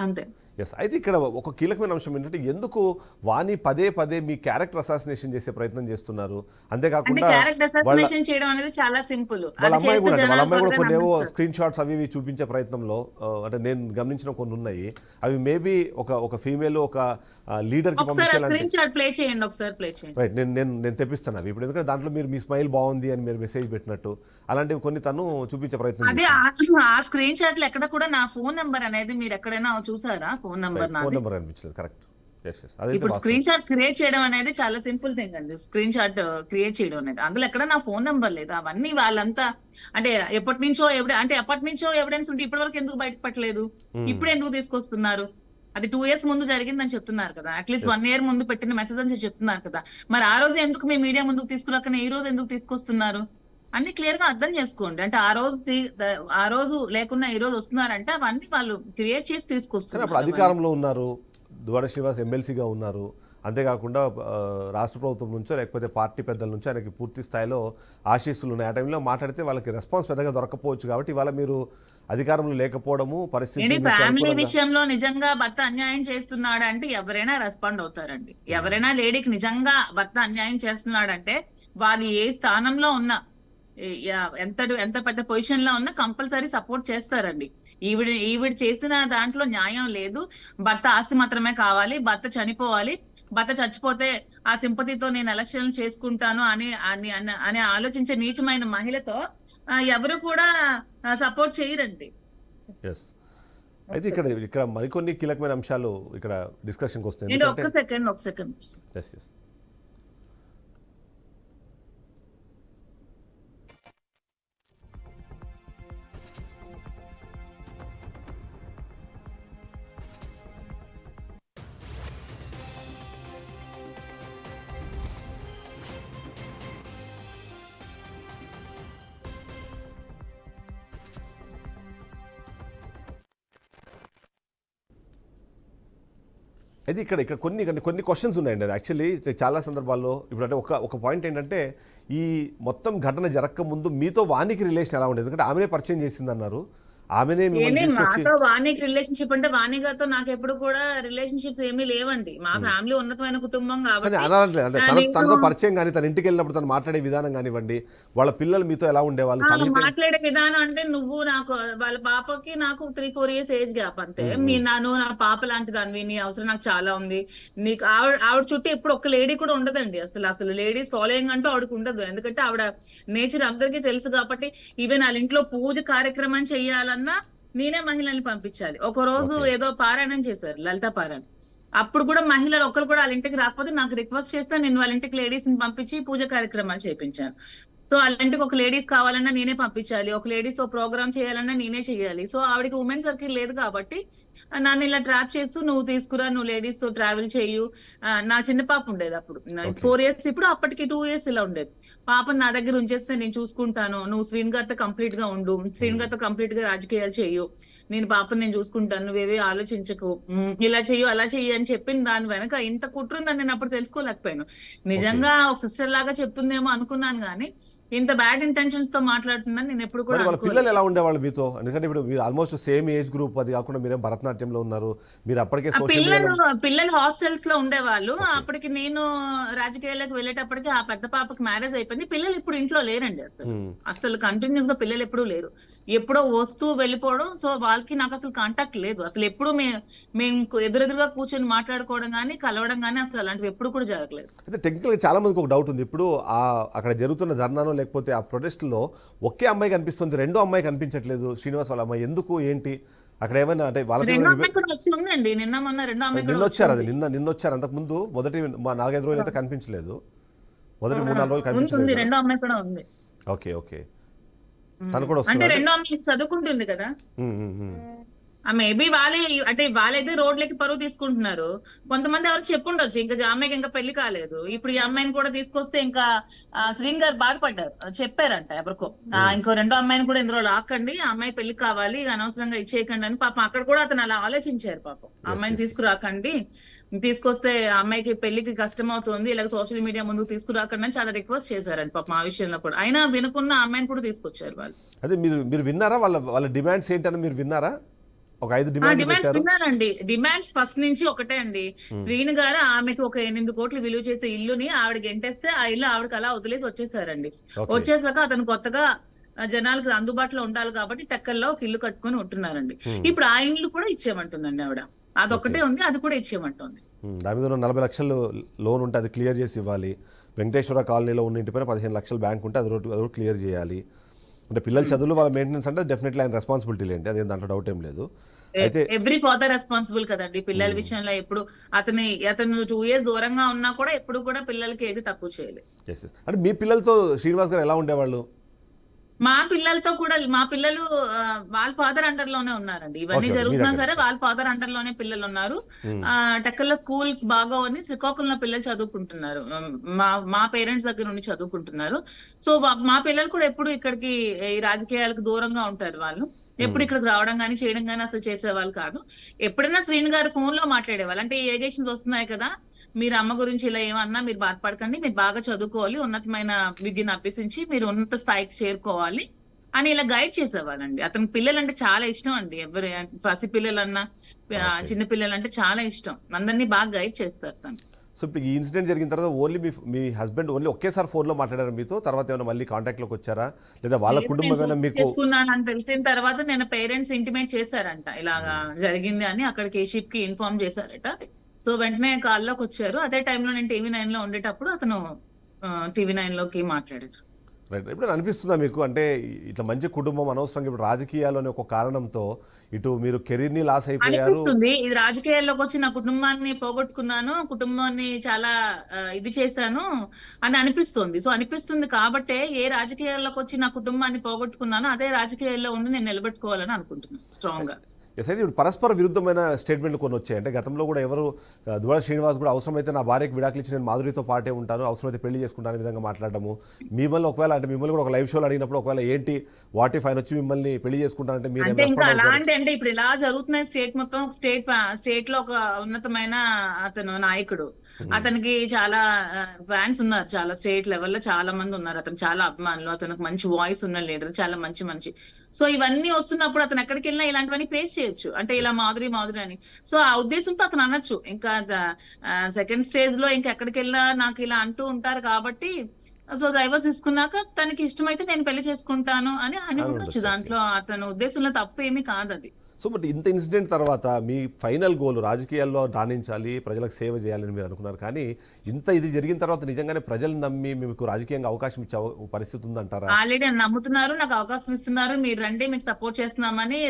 అంతే. ఎస్. అయితే ఇక్కడ ఒక కీలకమైన అంశం ఏంటంటే ఎందుకు వాణి పదే పదే మీ క్యారెక్టర్ అసాసినేషన్ చేసే ప్రయత్నం చేస్తున్నారు? అంతేకాకుండా క్యారెక్టర్ అసాసినేషన్ చేయడం అనేది చాలా సింపుల్. వాళ్ళ అమ్మాయి కూడా కొన్ని ఏవో స్క్రీన్ షాట్స్ అవి చూపించే ప్రయత్నంలో అంటే నేను గమనించిన కొన్ని ఉన్నాయి. అవి మేబీ ఒక ఫీమేల్ ఒక లీడర్ కి రైట్ నేను తెప్పిస్తాను అవి ఇప్పుడు. ఎందుకంటే దాంట్లో మీరు మీ స్మైల్ బాగుంది అని మీరు మెసేజ్ పెట్టినట్టు అలాంటివి కొన్ని తను చూపించే ప్రయత్నం. అదే ఆ స్క్రీన్ షాట్ లో ఎక్కడ కూడా నా ఫోన్ నెంబర్ అనేది మీరు ఎక్కడైనా చూసారా? ఫోన్ నెంబర్ అనిపించలేదు. కరెక్ట్. ఇప్పుడు స్క్రీన్ షాట్ క్రియేట్ చేయడం అనేది చాలా సింపుల్ థింగ్ అండి. స్క్రీన్ షాట్ క్రియేట్ చేయడం అనేది అందులో ఎక్కడ నా ఫోన్ నెంబర్ లేదు. అవన్నీ వాళ్ళంతా అంటే ఎప్పటి నుంచో ఎవిడెన్స్ ఉంటే ఇప్పటి వరకు ఎందుకు బయటపడలేదు, ఇప్పుడు ఎందుకు తీసుకొస్తున్నారు? అది 2 years ముందు జరిగిందని చెప్తున్నారు కదా, అట్లీస్ట్ 1 year ముందు పెట్టిన మెసేజెస్ చెప్తున్నారు కదా. మరి ఆ రోజు ఎందుకు మీ మీడియా ముందుకు తీసుకురాకనే ఈ రోజు ఎందుకు తీసుకొస్తున్నారు? అన్ని క్లియర్ గా అర్థం చేసుకోండి. అంటే ఆ రోజు లేకున్నా ఈ రోజు వస్తున్నారంటే అవన్నీ వాళ్ళు క్రియేట్ చేసి తీసుకొస్తున్నారు. అధికారంలో ఉన్నారు, దువ్వాడ శ్రీనివాస్ ఎమ్మెల్సీగా ఉన్నారు. అంతేకాకుండా రాష్ట్ర ప్రభుత్వం నుంచో లేకపోతే పార్టీ పెద్దల నుంచో ఆయనకి పూర్తి స్థాయిలో ఆశీస్సులు ఉన్నాయి. ఆ టైంలో మాట్లాడితే వాళ్ళకి రెస్పాన్స్ పెద్దగా దొరకపోవచ్చు. కాబట్టి ఇవాళ మీరు అధికారంలో లేకపోవడము పరిస్థితి ఫ్యామిలీ విషయంలో నిజంగా భర్త అన్యాయం చేస్తున్నాడు అంటే ఎవరైనా రెస్పాండ్ అవుతారండి. ఎవరైనా లేడీకి నిజంగా భర్త అన్యాయం చేస్తున్నాడంటే వాళ్ళు ఏ స్థానంలో ఉన్నా ఎంత పెద్ద పొజిషన్ లో ఉన్నా కంపల్సరీ సపోర్ట్ చేస్తారండి. ఈవిడ చేసిన దాంట్లో న్యాయం లేదు. భర్త ఆస్తి మాత్రమే కావాలి, భర్త చనిపోవాలి, భర్త చచ్చిపోతే ఆ సింపతితో నేను ఎలక్షన్లు చేసుకుంటాను అని ఆలోచించే నీచమైన మహిళతో ఎవరు కూడా సపోర్ట్ చేయరండి. అయితే ఇక్కడ మరికొన్ని కీలకమైన అంశాలు ఇక్కడ డిస్కషన్కి వస్తాయి. ఒక సెకండ్ అయితే ఇక్కడ కొన్ని క్వశ్చన్స్ ఉన్నాయండి. అది యాక్చువల్లీ చాలా సందర్భాల్లో ఇప్పుడు అంటే ఒక పాయింట్ ఏంటంటే ఈ మొత్తం ఘటన జరగక ముందు మీతో వానికి రిలేషన్ ఎలా ఉండేది? ఎందుకంటే ఆమెనే పరిచయం చేసింది అన్నారు. మాతో వాణికి రిలేషన్షిప్ అంటే వాణి గారితో నాకు ఎప్పుడు కూడా రిలేషన్షిప్స్ ఏమీ లేవండి. మా ఫ్యామిలీ ఉన్నతమైన కుటుంబం కాబట్టి తనతో పరిచయం కానీ తన ఇంటికి వెళ్ళినప్పుడు తను మాట్లాడే విధానం కానివ్వండి, వాళ్ళ పిల్లలు మీతో ఎలా ఉండేవాళ్ళు? మాట్లాడే విధానం అంటే నువ్వు నాకు వాళ్ళ పాపకి నాకు 3-4 years ఏజ్ గ్యాప్ అంతే. నువ్వు నా పాప లాంటి దానివి, నీ అవసరం నాకు చాలా ఉంది. నీకు ఆవిడ చుట్టూ ఎప్పుడు ఒక్క లేడీ కూడా ఉండదండి. అసలు లేడీస్ ఫాలోయింగ్ అంటూ ఆవిడకి ఉండదు. ఎందుకంటే ఆవిడ నేచర్ అందరికీ తెలుసు కాబట్టి. ఈవెన్ వాళ్ళ ఇంట్లో పూజ కార్యక్రమం చెయ్యాలన్నా నేనే మహిళల్ని పంపించాలి. ఒక రోజు ఏదో పారాయణం చేశారు, లలిత పారాయణం. అప్పుడు కూడా మహిళలు ఒక్కరు కూడా వాళ్ళ ఇంటికి రాకపోతే నాకు రిక్వెస్ట్ చేస్తే నేను వాళ్ళ ఇంటికి లేడీస్ ని పంపించి పూజ కార్యక్రమాలు చేయించాను. సో వాళ్ళ ఇంటికి ఒక లేడీస్ కావాలన్నా నేనే పంపించాలి, ఒక లేడీస్ ఓ ప్రోగ్రామ్ చేయాలన్నా నేనే చేయాలి. సో ఆవిడకి ఉమెన్ సర్కిల్ లేదు కాబట్టి నన్ను ఇలా ట్రాప్ చేస్తూ నువ్వు తీసుకురా, నువ్వు లేడీస్ తో ట్రావెల్ చేయు. నా చిన్న పాప ఉండేది అప్పుడు 4 years, ఇప్పుడు అప్పటికి 2 years ఇలా ఉండేది. పాపను నా దగ్గర ఉంచేస్తే నేను చూసుకుంటాను, నువ్వు శ్రీన్ గారితో కంప్లీట్ గా ఉండు, శ్రీన్ గారితో కంప్లీట్ గా రాజకీయాలు చేయు, నేను పాపని నేను చూసుకుంటాను, నువ్వేవే ఆలోచించకు, ఇలా చెయ్యు అలా చెయ్యి అని చెప్పిన దాని వెనక ఇంత కుట్ర ఉందని నేను అప్పుడు తెలుసుకోలేకపోయాను. నిజంగా ఒక సిస్టర్ లాగా చెప్తుందేమో అనుకున్నాను, కానీ ఇంత బ్యాడ్ ఇంటెన్షన్స్ తో మాట్లాడుతుందని నేను ఎప్పుడు కూడా మరి వాళ్ళ పిల్లలు ఎలా అనుకోలేదు. ఉండేవాళ్ళు మీతో? ఎందుకంటే ఇప్పుడు మీరు ఆల్మోస్ట్ సేమ్ ఏజ్ గ్రూప్, అది కాకుండా మీరేం భరతనాట్యంలో ఉన్నారు, మీరు అప్పటికే ఆ సోషల్ మీడియాలో. పిల్లలు హాస్టల్స్ లో ఉండేవాళ్ళు. ఓకే. అప్పటికి నేను రాజకీయాలకు వెళ్ళేటప్పటికి ఆ పెద్ద పాపకి మ్యారేజ్ అయిపోయింది. పిల్లలు ఇప్పుడు ఇంట్లో లేరండి అసలు. అసలు కంటిన్యూస్ గా పిల్లలు ఎప్పుడూ లేరు, ఎప్పుడో వస్తూ వెళ్ళిపోవడం. సో వాళ్ళకి నాకు అసలు కాంటాక్ట్ లేదు. అసలు ఎప్పుడు మేము ఎదురెదురుగా కూర్చొని మాట్లాడుకోవడం కానీ కలవడం కానీ అసలు అలాంటివి ఎప్పుడు కూడా జరగలేదు. అయితే టెక్నికల్గా చాలా మందికి ఒక డౌట్ ఉంది. ఇప్పుడు అక్కడ జరుగుతున్న ధర్నానో లేకపోతే ఆ ప్రొటెస్ట్లో ఒకే అమ్మాయి కనిపిస్తుంది, రెండో అమ్మాయి కనిపించట్లేదు, శ్రీనివాస్ వాళ్ళ అమ్మాయి. ఎందుకు ఏంటి అక్కడ ఏమైనా అంటే వాళ్ళతో రెండో ఏమైనా అమ్మాయి కూడా వచ్చి ఉందండి, నిన్న మొన్న రెండో అమ్మాయి నిన్న కూడా వచ్చారు? అది వచ్చింది. నిన్న వచ్చారు. అంతకుముందు మొదటి 4-5 రోజులు అయితే కనిపించలేదు, మొదటి 3-4 రోజులు ఉంది కనిపించలేదు. రెండో అమ్మాయి కూడా ఉంది. ఓకే ఓకే, తను కూడా అంటే వస్తున్నారు. రెండో అమ్మాయి చదువుకుంటుంది కదా, మేబీ వాళ్ళైతే రోడ్లకి పరువు తీసుకుంటున్నారు. కొంతమంది ఎవరు చెప్పుండొచ్చు, ఇంకా అమ్మాయికి ఇంకా పెళ్లి కాలేదు, ఇప్పుడు ఈ అమ్మాయిని కూడా తీసుకొస్తే ఇంకా శ్రీన్ గారు బాధపడ్డారు, చెప్పారంట ఎవరికో, ఇంకో రెండో అమ్మాయిని కూడా ఇందులో లాక్కండి, ఆ అమ్మాయి పెళ్లి కావాలి, అనవసరంగా ఇచ్చేయకండి అని. పాపం అక్కడ కూడా అతను అలా ఆలోచించారు. పాపం ఆ అమ్మాయిని తీసుకురాకండి, తీసుకొస్తే ఆ అమ్మాయికి పెళ్లికి కష్టం అవుతుంది, ఇలా సోషల్ మీడియా ముందుకు తీసుకురాకండి అని చాలా రిక్వెస్ట్ చేశారంట పాపం ఆ విషయంలో కూడా. అయినా వినకున్న ఆ అమ్మాయిని కూడా తీసుకొచ్చారు వాళ్ళు. అదే మీరు విన్నారా వాళ్ళ డిమాండ్స్ ఏంటని మీరు విన్నారా? ఒక 5 డిమాండ్స్ డిమాండ్స్ పెట్టారు. విన్నానండి. డిమాండ్స్ ఫస్ట్ నుంచి ఒకటే అండి, శ్రీను గారు ఆమెకి ఒక 8 కోట్లు విలువ చేసే ఇల్లుని ఆవిడకి ఎంటేస్తే ఆ ఇల్లు ఆవిడకి అలా వదిలేసి వచ్చేసారండి. ఓకే. వచ్చేసాక అతను కొత్తగా జనాలకు అందుబాటులో ఉండాలి కాబట్టి టెక్కల్లో ఒక ఇల్లు కట్టుకొని ఉంటున్నారండి. ఇప్పుడు ఆ ఇల్లు కూడా ఇచ్చేయమంటుందండి ఆవిడ. అదొకటే ఉంది, అది కూడా ఇచ్చేయమంటుంది. దాని మీద ఉన్న 40 లక్షలు లోన్ ఉంటే అది క్లియర్ చేసి ఇవ్వాలి. వెంకటేశ్వర కాలనీలో ఉన్న ఇంటిపైన 15 లక్షలు బ్యాంక్ ఉంటే అది ఒకటి క్లియర్ చేయాలి. అంటే పిల్లల చదువులు వాళ్ళ మెయింటెనెన్స్ అంటే డెఫినెట్లీ ఆయన రెస్పాన్సిబిలిటీ లేండి, అదేం దాంట్లో డౌట్ ఏం లేదు. అయితే ఎవ్రీ ఫాదర్ రెస్పాన్సిబుల్ కదండి పిల్లల విషయంలో. ఎప్పుడు అతను 2 years దూరంగా ఉన్నా కూడా ఎప్పుడు కూడా పిల్లలకి ఏది తక్కువ చేయలేదు. yes, yes. అంటే మీ పిల్లలతో శ్రీనివాస్ గారు ఎలా ఉండేవాళ్ళు? మా పిల్లలతో కూడా మా పిల్లలు వాళ్ళ ఫాదర్ అండర్ లోనే ఉన్నారండి. ఇవన్నీ Okay, జరుగుతున్నా మీ సరే వాళ్ళ ఫాదర్ అండర్ లోనే పిల్లలు ఉన్నారు. టెక్కల్లో స్కూల్స్ బాగా ఉంది, శ్రీకాకుళంలో పిల్లలు చదువుకుంటున్నారు, మా పేరెంట్స్ దగ్గర నుండి చదువుకుంటున్నారు. సో మా పిల్లలు కూడా ఎప్పుడు ఇక్కడికి ఈ రాజకీయాలకు దూరంగా ఉంటారు. వాళ్ళు ఎప్పుడు ఇక్కడికి రావడం కానీ చేయడం కానీ అసలు చేసేవాళ్ళు కాదు. ఎప్పుడైనా శ్రీను గారు ఫోన్ లో మాట్లాడేవాళ్ళు, అంటే ఎలిగేషన్స్ వస్తున్నాయి కదా, మీరు అమ్మ గురించి ఇలా ఏమన్నా మీరు బాధపడకండి, మీరు బాగా చదువుకోవాలి, ఉన్నతమైన విద్యను అభ్యసించి మీరు ఉన్నత స్థాయికి చేరుకోవాలి అని ఇలా గైడ్ చేసేవాళ్ళండి. అతనికి పిల్లలు అంటే చాలా ఇష్టం అండి. ఎవరు పసి పిల్లలన్నా చిన్న పిల్లలంటే చాలా ఇష్టం. అందరినీ బాగా గైడ్ చేస్తారు తను. సో ఇప్పుడు ఈ ఇన్సిడెంట్ జరిగిన తర్వాత ఓన్లీ మీ హస్బెండ్ ఓన్లీ ఒకేసారి ఫోన్లో మాట్లాడారు మీతో? తర్వాత ఏమైనా మళ్ళీ కాంటాక్ట్లోకి వచ్చారా, లేదా వాళ్ళ కుటుంబం ఏమైనా మీకు? చేసుకున్నాను అని తెలిసిన తర్వాత నేను పేరెంట్స్ ఇంటిమేట్ చేశారంట, ఇలాగా జరిగింది అని అక్కడికి షిప్ కి ఇన్ఫార్మ్ చేశారట. సో వెంటనే కాల్లోకి వచ్చారు. అదే టైంలో నేను TV9 లో ఉండేటప్పుడు అతను TV9 లోకి మాట్లాడారు. రైట్. ఇప్పుడు అనిపిస్తుందా మీకు, అంటే ఇట్లా మంచి కుటుంబం అనవసరంగా ఇప్పుడు రాజకీయాలు అనే ఒక కారణంతో ఇటు మీరు కెరీర్ని లాస్ అయిపోయారు? అనిపిస్తుంది, ఇది రాజకీయాల్లోకి వచ్చి నా కుటుంబాన్ని పోగొట్టుకున్నాను, కుటుంబాన్ని చాలా ఇది చేశాను అని అనిపిస్తుంది. సో అనిపిస్తుంది కాబట్టే ఏ రాజకీయాల్లోకి వచ్చి నా కుటుంబాన్ని పోగొట్టుకున్నానో అదే రాజకీయాల్లో ఉండి నేను నిలబెట్టుకోవాలని అనుకుంటున్నాను స్ట్రాంగ్ గా. ఎస్. అయితే ఇప్పుడు పరస్పర విరుద్ధమైన స్టేట్మెంట్లు కొన్ని వచ్చాయి. అంటే గతంలో కూడా ఎవరు దువ్వాడ శ్రీనివాస్ కూడా అవసరమైతే నా భార్యకి విడాకులు ఇచ్చి నేను మాధురితో పాటే ఉంటాను, అవసరమైతే పెళ్లి చేసుకుంటాను విధంగా మాట్లాడము. మిమ్మల్ని ఒకవేళ అంటే మిమ్మల్ని కూడా ఒక లైవ్ షోలో అడిగినప్పుడు ఒకవేళ ఏంటి వాట్ ఇఫ్ ఆయన వచ్చి మిమ్మల్ని పెళ్లి చేసుకుంటానంటే మీరు అంటే ఇంకా అలాంటి అంటే ఇప్పుడు ఇలా జరుగుతున్నాయి స్టేట్ మొత్తం. స్టేట్ లో ఒక ఉన్నతమైన అతను నాయకుడు, అతనికి చాలా ఫ్యాన్స్ ఉన్నారు, చాలా స్టేట్ లెవెల్లో చాలా మంది ఉన్నారు, అతను చాలా అభిమానులు, అతనికి మంచి వాయిస్ ఉన్న లీడర్, చాలా మంచి మనిషి. సో ఇవన్నీ వస్తున్నప్పుడు అతను ఎక్కడికి వెళ్ళినా ఇలాంటివన్నీ ఫేస్ చేయొచ్చు, అంటే ఇలా మాధురి అని. సో ఆ ఉద్దేశంతో అతను అనొచ్చు, ఇంకా సెకండ్ స్టేజ్ లో ఇంకా ఎక్కడికి వెళ్ళినా నాకు ఇలా అంటూ ఉంటారు కాబట్టి సో డైవర్స్ తీసుకున్నాక తనకి ఇష్టమైతే నేను పెళ్లి చేసుకుంటాను అని ఉండొచ్చు. దాంట్లో అతను ఉద్దేశంలో తప్పు ఏమీ కాదు అది. సో బట్ ఇంత ఇన్సిడెంట్ తర్వాత మీ ఫైనల్ గోల్ రాజకీయాల్లో రాణించాలి, ప్రజలకు సేవ చేయాలని మీరు అనుకున్నారు. కానీ ఇంత ఇది జరిగిన తర్వాత నిజంగానే ప్రజలు నమ్మి మీకు రాజకీయంగా అవకాశం ఇచ్చే పరిస్థితి ఉందంటారా? ఆల్రెడీ నమ్ముతున్నారు, నాకు అవకాశం ఇస్తున్నారు, మీరు రండి మీకు సపోర్ట్ చేస్తున్నామని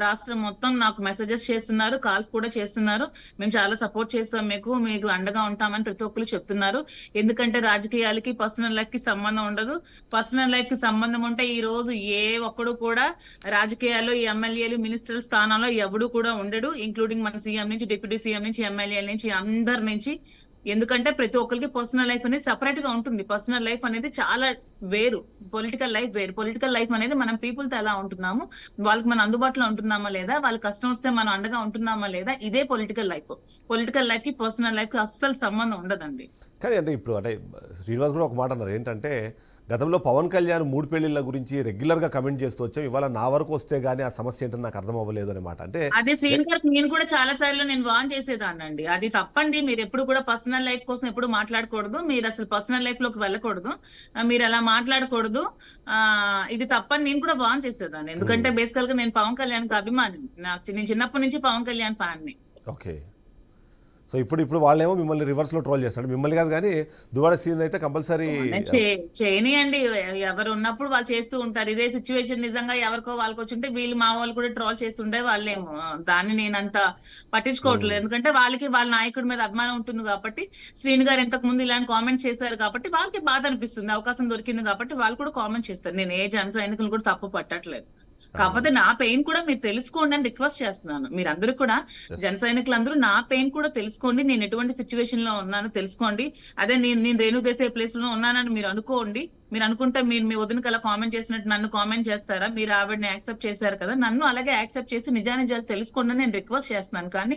రాష్ట్రం మొత్తం నాకు మెసేజెస్ చేస్తున్నారు, కాల్స్ కూడా చేస్తున్నారు. మేము చాలా సపోర్ట్ చేస్తాం, మీకు అండగా ఉంటామని ప్రతి ఒక్కరు చెప్తున్నారు. ఎందుకంటే రాజకీయాలకి పర్సనల్ లైఫ్ కి సంబంధం ఉండదు. పర్సనల్ లైఫ్ కి సంబంధం ఉంటే ఈ రోజు ఏ ఒక్కడు కూడా రాజకీయాల్లో ఈ ఎమ్మెల్యేలు మినిస్టర్ల స్థానాల్లో ఎవడు కూడా ఉండడు, ఇంక్లూడింగ్ మన సీఎం నుంచి, డిప్యూటీ సీఎం నుంచి, ఎమ్మెల్యేల నుంచి, అందరి నుంచి ఎందుకంటే ప్రతి ఒక్కరికి పర్సనల్ లైఫ్ అనేది సెపరేట్ గా ఉంటుంది. పర్సనల్ లైఫ్ అనేది చాలా వేరు, పొలిటికల్ లైఫ్ వేరు. పొలిటికల్ లైఫ్ అనేది మనం పీపుల్ తో ఎలా ఉంటున్నాము, వాళ్ళకి మనం అందుబాటులో ఉంటున్నామా లేదా, వాళ్ళ కష్టం వస్తే మనం అండగా ఉంటున్నామా లేదా, ఇదే పొలిటికల్ లైఫ్. పొలిటికల్ లైఫ్ కి పర్సనల్ లైఫ్ కి అస్సలు సంబంధం ఉండదండి. కానీ అంటే ఇప్పుడు అంటే శ్రీనివాస్ కూడా ఒక మాట అన్నారు ఏంటంటే, గతంలో పవన్ కళ్యాణ్ 3 పెళ్లిళ్ళ గురించి రెగ్యులర్గా కమెంట్ చేస్తూ వచ్చాం, ఇవాళ నా వరకు వస్తే గానీ ఆ సమస్య ఏంటో నాకు అర్థం అవ్వలేదు అనే మాట. అంటే అదే శ్రీను గారికి నేను కూడా చాలా సార్లు నేను వార్న్ చేసేదాన్నండి. అది తప్పండి. మీరు ఎప్పుడు కూడా పర్సనల్ లైఫ్ కోసం ఎప్పుడు మాట్లాడకూడదు. మీరు అసలు పర్సనల్ లైఫ్ లోకి వెళ్ళకూడదు. మీరు అలా మాట్లాడకూడదు. ఇది తప్పని నేను కూడా వార్న్ చేసేదాన్ని. ఎందుకంటే బేసికల్ గా నేను పవన్ కళ్యాణ్ కి అభిమాని. నేను చిన్నప్పటి నుంచి పవన్ కళ్యాణ్ ఫ్యాన్ ని. ఓకే. సో ఇప్పుడు వాళ్ళేమో మిమ్మల్ని రివర్స్ లో ట్రోల్ చేస్తాడు, మిమ్మల్ని కాదు కానీ దువ్వాడ సీన్ అయితే కంపల్సరీ చేయనియండి. ఎవరు ఉన్నప్పుడు వాళ్ళు చేస్తూ ఉంటారు. ఇదే సిచ్యువేషన్ నిజంగా ఎవరికో వాళ్ళకి వచ్చి ఉంటే వీళ్ళు మా వాళ్ళు కూడా ట్రోల్ చేస్తుండే వాళ్ళేమో. దాన్ని నేను అంత పట్టించుకోవట్లేదు. ఎందుకంటే వాళ్ళకి వాళ్ళ నాయకుడి మీద అభిమానం ఉంటుంది కాబట్టి, శ్రీను గారు ఇంతకు ముందు ఇలాంటి కామెంట్ చేశారు కాబట్టి వాళ్ళకి బాధ అనిపిస్తుంది. అవకాశం దొరికింది కాబట్టి వాళ్ళు కూడా కామెంట్ చేస్తారు. నేను ఏ జన సైనికులు కూడా తప్పు పట్టట్లేదు. కాకపోతే నా పెయిన్ కూడా మీరు తెలుసుకోండి అని రిక్వెస్ట్ చేస్తున్నాను. మీరందరూ కూడా జన సైనికులందరూ నా పెయిన్ కూడా తెలుసుకోండి. నేను ఎటువంటి సిచ్యువేషన్ లో ఉన్నానో తెలుసుకోండి. అదే నేను రేణు దేశే ప్లేస్ లో ఉన్నానని మీరు అనుకోండి. మీరు అనుకుంటే మీరు మీ వదినకి అలా కామెంట్ చేసినట్టు నన్ను కామెంట్ చేస్తారా? మీరు ఆవిడని యాక్సెప్ట్ చేశారు కదా, నన్ను అలాగే యాక్సెప్ట్ చేసి నిజానిజాలు తెలుసుకోండి నేను రిక్వెస్ట్ చేస్తున్నాను. కానీ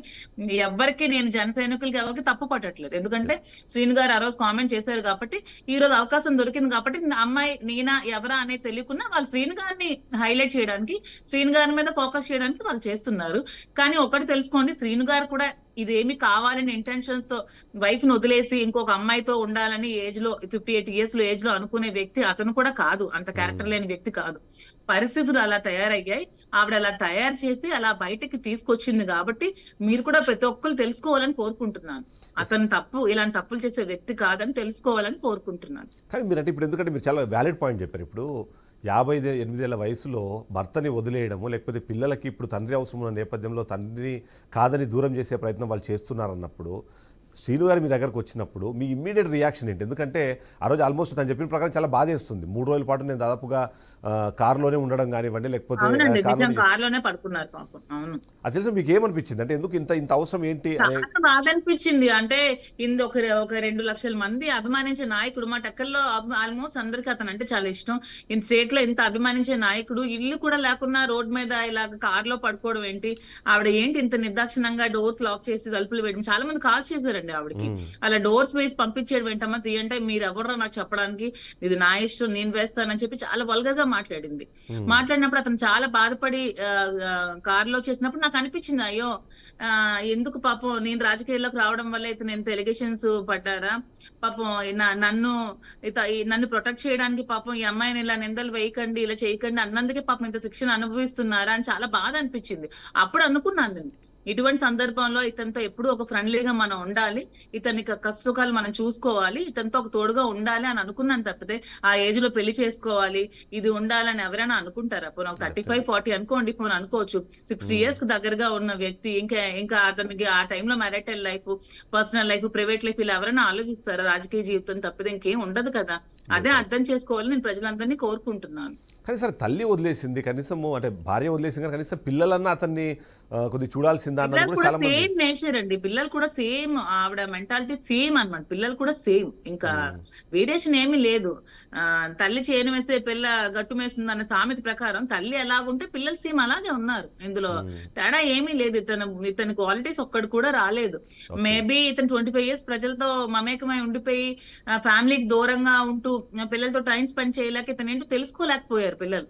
ఎవరికి నేను జన సైనికులకి ఎవరికి తప్పు పట్టట్లేదు. ఎందుకంటే శ్రీను గారు ఆ రోజు కామెంట్ చేశారు కాబట్టి, ఈ రోజు అవకాశం దొరికింది కాబట్టి అమ్మాయి నేనా ఎవరా అనేది తెలియకున్నా వాళ్ళు శ్రీను గారిని హైలైట్ చేయడానికి, శ్రీను గారి మీద ఫోకస్ చేయడానికి వాళ్ళు చేస్తున్నారు. కానీ ఒకటి తెలుసుకోండి, శ్రీను గారు కూడా ఇదేమి కావాలని ఇంటెన్షన్స్ తో వైఫ్ ను వదిలేసి ఇంకొక అమ్మాయితో ఉండాలని ఏజ్ లో 58 years లో ఏజ్ లో అనుకునే వ్యక్తి అతను కూడా కాదు. అంత క్యారెక్టర్ లేని వ్యక్తి కాదు. పరిస్థితులు అలా తయారయ్యాయి. ఆవిడ అలా తయారు చేసి అలా బయటకి తీసుకొచ్చింది కాబట్టి మీరు కూడా ప్రతి ఒక్కరు తెలుసుకోవాలని కోరుకుంటున్నాను. అతను ఇలాంటి తప్పులు చేసే వ్యక్తి కాదని తెలుసుకోవాలని కోరుకుంటున్నాను. కానీ మీరంటే ఇప్పుడు ఎందుకంటే మీరు చాలా వ్యాలిడ్ పాయింట్ చెప్పారు. ఇప్పుడు 58 వయసులో భర్తని వదిలేయడము, లేకపోతే పిల్లలకి ఇప్పుడు తండ్రి అవసరం ఉన్న నేపథ్యంలో తండ్రిని కాదని దూరం చేసే ప్రయత్నం వాళ్ళు చేస్తున్నారన్నప్పుడు, శ్రీను గారు మీ దగ్గరకు వచ్చినప్పుడు మీ ఇమ్మీడియట్ రియాక్షన్ ఏంటి? ఎందుకంటే ఆ రోజు ఆల్మోస్ట్ తను చెప్పిన ప్రకారం చాలా బాధేస్తుంది. 3 రోజుల పాటు నేను దాదాపుగా కారులోనే ఉండడం కానివ్వండి, లేకపోతే కార్లోనే పడుకున్నారు పాపం. అవును, అది తెలిసి మీకు ఏమనిపించింది? అంటే ఎందుకు ఇంత అవసరం ఏంటి అనే బాధ అనిపించింది. అంటే ఒక 2 లక్షల మంది అభిమానించే నాయకుడు, మా టెక్కల్లో ఆల్మోస్ట్ అందరికి అతను అంటే చాలా ఇష్టం. ఈ స్టేట్ లో ఇంత అభిమానించే నాయకుడు ఇల్లు కూడా లేకున్నా రోడ్ మీద ఇలాగ కార్లో పడుకోవడం ఏంటి? ఆవిడ ఏంటి ఇంత నిర్దాక్షిణంగా డోర్స్ లాక్ చేసి తలుపులు వేయడం? చాలా మంది కాల్ చేశారండి ఆవిడకి. అలా డోర్స్ వేసి పంపించేయడం ఏంటమ్మా తీయంటే, మీరు ఎవరో నాకు చెప్పడానికి, ఇది నా ఇష్టం నేను వేస్తానని చెప్పి చాలా వల్గర్ గా మాట్లాడింది. మాట్లాడినప్పుడు అతను చాలా బాధపడి కారులో చేసినప్పుడు నాకు అనిపించింది, అయ్యో ఎందుకు పాపం నేను రాజకీయాల్లోకి రావడం వల్ల ఇతను ఎంత ఎలిగేషన్స్ పడ్డారా పాపం, నన్ను ప్రొటెక్ట్ చేయడానికి పాపం ఈ అమ్మాయిని ఇలా నిందలు వేయకండి, ఇలా చేయకండి అన్నందుకే పాపం ఇంత శిక్షణ అనుభవిస్తున్నారా అని చాలా బాధ అనిపించింది. అప్పుడు అనుకున్నాను నేను, ఇటువంటి సందర్భంలో ఇతనితో ఎప్పుడు ఒక ఫ్రెండ్లీగా మనం ఉండాలి, ఇతని కష్టసుఖాలు మనం చూసుకోవాలి, ఇతనితో ఒక తోడుగా ఉండాలి అని అనుకున్నాను తప్పితే ఆ ఏజ్ లో పెళ్లి చేసుకోవాలి ఇది ఉండాలని ఎవరైనా అనుకుంటారా? పోనీ 35-40 అనుకోండి, పోనీ అనుకోవచ్చు. 60 years కి దగ్గరగా ఉన్న వ్యక్తి ఇంకా అతనికి ఆ టైంలో marital life, personal life, private life ఇలా ఎవరైనా ఆలోచిస్తారా? రాజకీయ జీవితం తప్పితే ఇంకేం ఉండదు కదా. అదే అర్థం చేసుకోవాలని నేను ప్రజలందరినీ కోరుకుంటున్నాను. కానీ సరే తల్లి వదిలేసింది, కనీసం అంటే భార్య వదిలేసింది, కానీ కనీసం పిల్లలన్నా అతన్ని కొద్దిగా చూడాల్సిందా అన్నది కూడా చాలా మంది. సేమ్ నేచర్ అండి, పిల్లలు కూడా సేమ్, ఆవిడ మెంటాలిటీ సేమ్ అన్నమాట. పిల్లలు కూడా సేమ్, ఇంకా వేరియేషన్ ఏమీ లేదు. తల్లి చేయను వేస్తే పిల్ల గట్టు వేస్తుంది అన్న సామెత ప్రకారం తల్లి ఎలాగుంటే పిల్లలు సేమ్ అలాగే ఉన్నారు. ఇందులో తేడా ఏమీ లేదు. ఇతని క్వాలిటీస్ ఒక్కడు కూడా రాలేదు. మేబీ ఇతను 25 years ప్రజలతో మమేకమై ఉండిపోయి ఫ్యామిలీకి దూరంగా ఉంటూ పిల్లలతో టైం స్పెండ్ చేయలేక ఇతను ఏంటో తెలుసుకోలేకపోయారు. పిల్లలు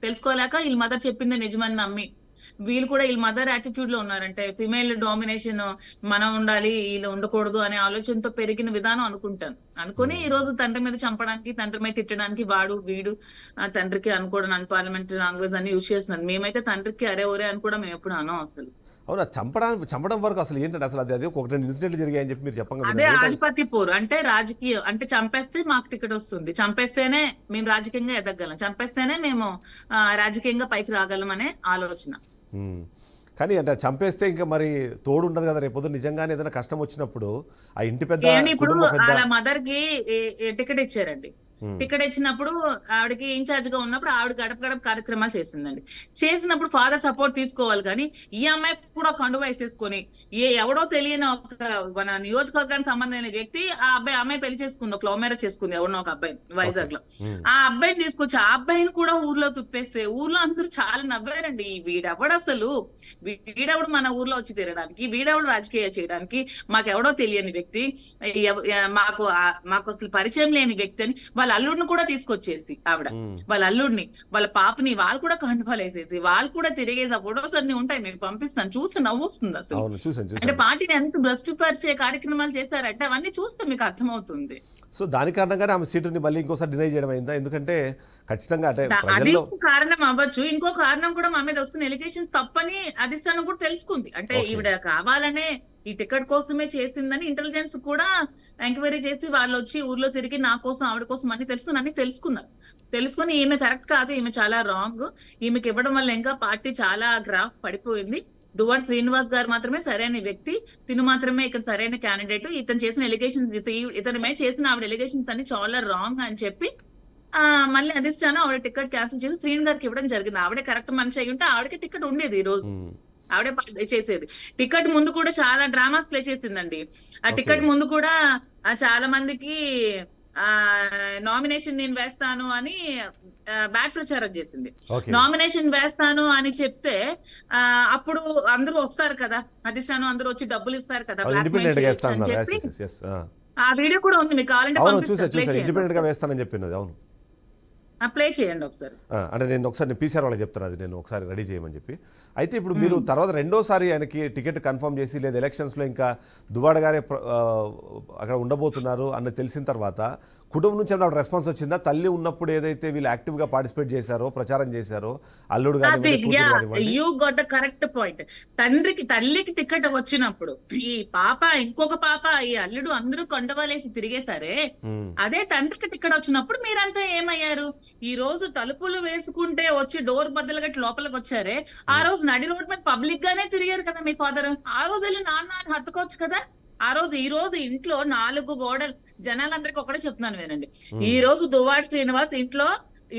తెలుసుకోలేక వీళ్ళ మదర్ చెప్పింది నిజమని నమ్మి వీళ్ళు కూడా వీళ్ళ మదర్ యాటిట్యూడ్ లో ఉన్నారంటే, ఫిమేల్ డామినేషన్ మనం ఉండాలి వీళ్ళు ఉండకూడదు అనే ఆలోచనతో పెరిగిన విధానం అనుకుని ఈ రోజు తండ్రి మీద చంపడానికి, తండ్రి మీద తిట్టడానికి వీడు తండ్రికి అనుకోవడం అన్పార్లమెంటరీ లాంగ్వేజ్ అని యూజ్ చేస్తున్నారు. మేమైతే తండ్రికి అరే ఒరే అని కూడా మేము ఎప్పుడు అనం అసలు. అవునా? చంపడం వరకు అసలు ఏంటంటే అసలు అది 1-2 ఇన్సిడెంట్లు జరిగాయని చెప్పి మీరు చెప్పండి. అదే ఆధిపత్య పోరు అంటే రాజకీయం అంటే చంపేస్తే మాకు టికెట్ వస్తుంది, చంపేస్తేనే మేము రాజకీయంగా ఎదగలం, చంపేస్తేనే మేము రాజకీయంగా పైకి రాగలం అనే ఆలోచన. కానీ అంటే చంపేస్తే ఇంకా మరి తోడు ఉండదు కదా. రేపు నిజంగానే ఏదైనా కష్టం వచ్చినప్పుడు ఆ ఇంటి పెద్ద ఇప్పుడు వాళ్ళ మదర్ కి టికెట్ ఇచ్చారండి, టికెట్ ఇచ్చినప్పుడు ఆవిడకి ఇన్ఛార్జ్ గా ఉన్నప్పుడు ఆవిడ గడప గడప కార్యక్రమాలు చేసిందండి. చేసినప్పుడు ఫాదర్ సపోర్ట్ తీసుకోవాలి కానీ ఈ అమ్మాయి కూడా కండువా వేసేసుకొని ఎవడో తెలియని ఒక మన నియోజకవర్గానికి సంబంధమైన వ్యక్తి ఆ అమ్మాయి పెళ్లి చేసుకుంది, ఒక లవ్ మ్యారేజ్ చేసుకుంది ఎవరినో ఒక అబ్బాయి వైజాగ్ లో. ఆ అబ్బాయిని తీసుకొచ్చి ఆ అబ్బాయిని కూడా ఊర్లో తుప్పేస్తే ఊర్లో అందరూ చాలా నవ్వారండి. వీడెవడు అసలు, వీడెవడు మన ఊర్లో వచ్చి తిరగడానికి, వీడెవడు రాజకీయ చేయడానికి, మాకెవడో తెలియని వ్యక్తి, మాకు అసలు పరిచయం లేని వ్యక్తి అని వాళ్ళ అల్లుడిని కూడా తీసుకొచ్చేసి ఆవిడ వాళ్ళ అల్లుడిని వాళ్ళ పాపని వాళ్ళు కూడా కండువాలు వేసేసి వాళ్ళు కూడా తిరిగేసి ఆ ఫొటోస్ అన్ని ఉంటాయి, మీకు పంపిస్తాను, చూస్తే నవ్వు వస్తుంది అసలు. అంటే పార్టీని ఎంత భ్రష్టుపరిచే కార్యక్రమాలు చేశారంటే అవన్నీ చూస్తే మీకు అర్థమవుతుంది. సో దాని కారణంగానే ఆమె సీటుని మళ్ళీ ఇంకోసారి డినై చేయడం అయిందా? ఎందుకంటే ఖచ్చితంగా అంటే అది కారణం అవ్వచ్చు. ఇంకో కారణం కూడా మా మీద వస్తున్న ఎలిగేషన్స్ తప్పని అధిష్టానం కూడా తెలుసుకుంది. అంటే ఈవిడ కావాలనే ఈ టికెట్ కోసమే చేసిందని ఇంటెలిజెన్స్ కూడా ఎంక్వైరీ చేసి వాళ్ళు వచ్చి ఊర్లో తిరిగి నా కోసం ఆవిడ కోసం అన్ని తెలుసుకున్నారు. తెలుసుకుని ఈమె కరెక్ట్ కాదు, ఈమె చాలా రాంగ్, ఈమెకి ఇవ్వడం వల్ల ఇంకా పార్టీ చాలా గ్రాఫ్ పడిపోయింది, దువ్వాడ శ్రీనివాస్ గారు మాత్రమే సరైన వ్యక్తి, తిను మాత్రమే ఇక్కడ సరైన క్యాండిడేట్, ఇతను చేసిన ఎలిగేషన్స్ ఇతని మీద చేసిన ఆవిడ ఎలిగేషన్స్ అన్ని చాలా రాంగ్ అని చెప్పి మళ్ళీ అధిష్టానం ఆవిడ టికెట్ క్యాన్సిల్ చేసి శ్రీను గారికి ఇవ్వడం జరిగింది. ఆవిడే కరెక్ట్ మనిషి అయి ఉంటే ఆవిడకి టికెట్ ఉండేది ఈ రోజు, ఆవిడే చేసేది. టికెట్ ముందు కూడా చాలా డ్రామాస్ ప్లే చేసిందండి. ఆ టికెట్ ముందు కూడా చాలా మందికి నామినేషన్ నేను వేస్తాను అని బ్యాట్ ప్రచారం చేసింది. నామినేషన్ వేస్తాను అని చెప్తే అప్పుడు అందరూ వస్తారు కదా, అధిష్టానం అందరూ వచ్చి డబ్బులు ఇస్తారు కదా అని చెప్పి ఆ వీడియో కూడా ఉంది, మీకు కావాలంటే ప్లే చేయండి ఒకసారి. అంటే నేను ఒకసారి పీసీఆర్ వాళ్ళకి చెప్తాను, అది నేను ఒకసారి రెడీ చేయమని చెప్పి. అయితే ఇప్పుడు మీరు తర్వాత రెండోసారి ఆయనకి టికెట్ కన్ఫర్మ్ చేసి లేదా ఎలక్షన్స్లో ఇంకా దువ్వాడ గారే అక్కడ ఉండబోతున్నారు అన్న తెలిసిన తర్వాత కుటుంబం నుంచి ఏమైనా రెస్పాన్స్ వచ్చిందా? తల్లి ఉన్నప్పుడు ఏదైతే వీళ్ళు యాక్టివ్ గా పార్టిసిపేట్ చేశారో, ప్రచారం చేశారో, అల్లుడు you got the correct point. తల్లికి టికెట్ వచ్చినప్పుడు ఈ పాప ఇంకొక పాప ఈ అల్లుడు అందరూ కొండవాలేసి తిరిగేశారే, అదే తండ్రికి టికెట్ వచ్చినప్పుడు మీరంతా ఏమయ్యారు? ఈ రోజు తలుపులు వేసుకుంటే వచ్చి డోర్ బద్దలు గట్టి లోపలికి వచ్చారే, ఆ రోజు నడి రోడ్ మీద పబ్లిక్ గానే తిరిగారు కదా మీ ఫాదర్. ఆ రోజు వెళ్ళి నాన్న అని హత్తుకోవచ్చు కదా. ఈ రోజు ఇంట్లో 4 గోడలు, జనాలందరికీ ఒకటే చెప్తున్నాను వినండి, ఈ రోజు దువ్వాడ శ్రీనివాస్ ఇంట్లో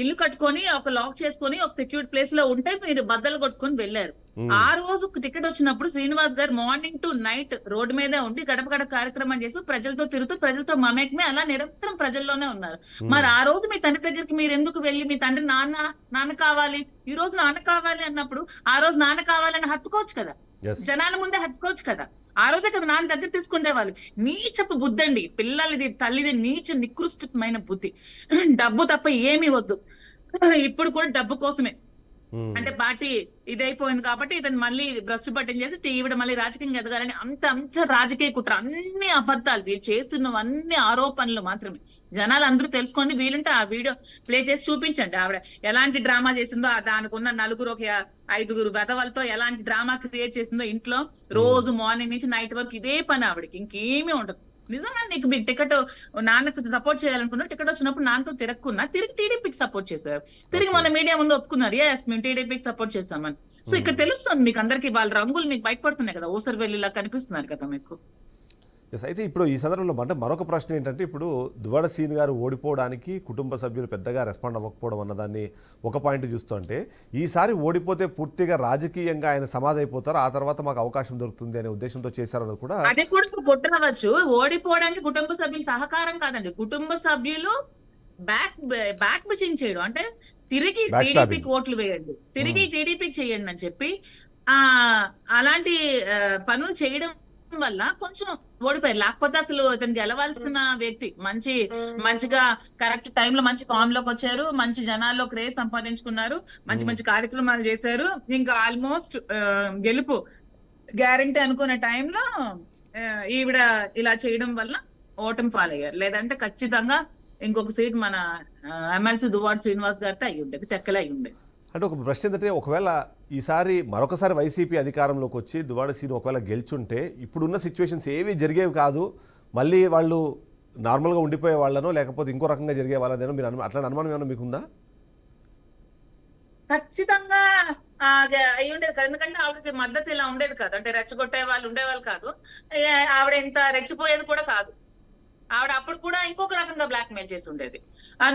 ఇల్లు కట్టుకొని ఒక లాక్ చేసుకొని ఒక సెక్యూర్ ప్లేస్ లో ఉంటే మీరు బద్దలు కొట్టుకొని వెళ్ళారు. ఆ రోజు టికెట్ వచ్చినప్పుడు శ్రీనివాస్ గారు మార్నింగ్ టు నైట్ రోడ్డు మీదే ఉండి గడప గడప కార్యక్రమం చేస్తూ ప్రజలతో తిరుగుతూ ప్రజలతో మమేకమే అలా నిరంతరం ప్రజల్లోనే ఉన్నారు. మరి ఆ రోజు మీ తండ్రి దగ్గరికి మీరు ఎందుకు వెళ్ళి మీ తండ్రి నాన్న కావాలి, ఈ రోజు నాన్న కావాలి అన్నప్పుడు ఆ రోజు నాన్న కావాలని హత్తుకోవచ్చు కదా, జనాల ముందే హత్తుకోవచ్చు కదా. ఆ రోజే కదా నాన్న దగ్గర తీసుకుంటే వాళ్ళు. నీచపు బుద్ధి అండి పిల్లలది, తల్లిది నికృష్టమైన బుద్ధి. డబ్బు తప్ప ఏమీ వద్దు, ఇప్పుడు కూడా డబ్బు కోసమే. అంటే పార్టీ ఇదైపోయింది కాబట్టి ఇతను మళ్ళీ భ్రష్టు పట్టించేసి ఈవిడ మళ్ళీ రాజకీయంగా ఎదగాలని అంత రాజకీయ కుట్ర, అన్ని అబద్ధాలు, వీళ్ళు చేస్తున్నవన్నీ ఆరోపణలు మాత్రమే. జనాలు అందరూ తెలుసుకోండి, వీలుంటే ఆ వీడియో ప్లే చేసి చూపించండి ఆవిడ ఎలాంటి డ్రామా చేసిందో, దానికి ఉన్న 4-5 వెధవలతో ఎలాంటి డ్రామా క్రియేట్ చేసిందో ఇంట్లో. రోజు మార్నింగ్ నుంచి నైట్ వరకు ఇదే పని ఆవిడకి, ఇంకేమీ ఉండదు. నిజంగా నీకు మీకు టికెట్ నాన్నతో సపోర్ట్ చేయాలనుకున్నా, టికెట్ వచ్చినప్పుడు నాన్నతో తిరిగి టీడీపీకి సపోర్ట్ చేశారు, తిరిగి మన మీడియా ముందు ఒప్పుకున్నారు ఎస్ మేము టీడీపీకి సపోర్ట్ చేశామని. సో ఇక్కడ తెలుస్తుంది మీకు అందరికి, వాళ్ళ రంగులు మీకు బయటపడుతున్నాయి కదా, ఊసరి వెళ్ళిలా కనిపిస్తున్నారు కదా మీకు. అయితే ఇప్పుడు ఈ సందర్భంలో అంటే మరొక ప్రశ్న ఏంటంటే, ఇప్పుడు దువ్వాడ శ్రీను గారు ఓడిపోవడానికి కుటుంబ సభ్యులు పెద్దగా రెస్పాండ్ అవ్వకపోవడం అన్నదాన్ని ఒక పాయింట్ చూస్తుంటే, ఈసారి ఓడిపోతే పూర్తిగా రాజకీయంగా ఆయన సమాధి అయిపోతారు, ఆ తర్వాత మాకు అవకాశం దొరుకుతుంది అనే ఉద్దేశంతో చేశారన్నది కూడా అదే కూడా కుట్రవచ్చు. ఓడిపోవడానికి కుటుంబ సభ్యులు సహకారం కాదండి, కుటుంబ సభ్యులు బ్యాక్ బిచింగ్ చేయడం, అంటే తిరిగి టీడీపీకి ఓట్లు వేయండి, తిరిగి టీడీపీకి చేయండి అని చెప్పి అలాంటి పనులు చేయడం వల్ల కొంచెం ఓడిపోయారు. లేకపోతే అసలు ఇతను గెలవాల్సిన వ్యక్తి, మంచిగా కరెక్ట్ టైంలో మంచి ఫామ్ లోకి వచ్చారు, మంచి జనాల్లో క్రేజ్ సంపాదించుకున్నారు, మంచి కార్యక్రమాలు చేశారు, ఇంకా ఆల్మోస్ట్ గెలుపు గ్యారంటీ అనుకునే టైంలో ఈవిడ ఇలా చేయడం వల్ల ఓటమి పాలయ్యారు. లేదంటే ఖచ్చితంగా ఇంకొక సీట్ మన ఎమ్మెల్సీ దువ్వాడ శ్రీనివాస్ గారితో అయ్యి ఉండేది, తెక్కలే అయ్యి ఉండేది. అంటే ఒక ప్రశ్న ఏంటంటే, ఒకవేళ ఈసారి మరొకసారి వైసీపీ అధికారంలోకి వచ్చి దువ్వాడ శ్రీను ఒకవేళ గెలుచుంటే ఇప్పుడున్న సిచ్యువేషన్స్ ఏవి జరిగేవి కాదు, మళ్ళీ వాళ్ళు నార్మల్గా ఉండిపోయే వాళ్ళనో లేకపోతే ఇంకో రకంగా జరిగే వాళ్ళదేనో మీరు అట్లా అనుమానం ఏమైనా మీకుందా? ఖచ్చితంగా అయి ఉండేది కదా, ఎందుకంటే ఆవిడకి మద్దతు ఇలా ఉండేది కాదు, అంటే రెచ్చగొట్టే వాళ్ళు ఉండేవాళ్ళు కాదు, ఆవిడ ఇంత రెచ్చిపోయేది కూడా కాదు. ఆవిడ అప్పుడు కూడా ఇంకొక రకంగా బ్లాక్ మెయిల్ చేసి ఉండేది.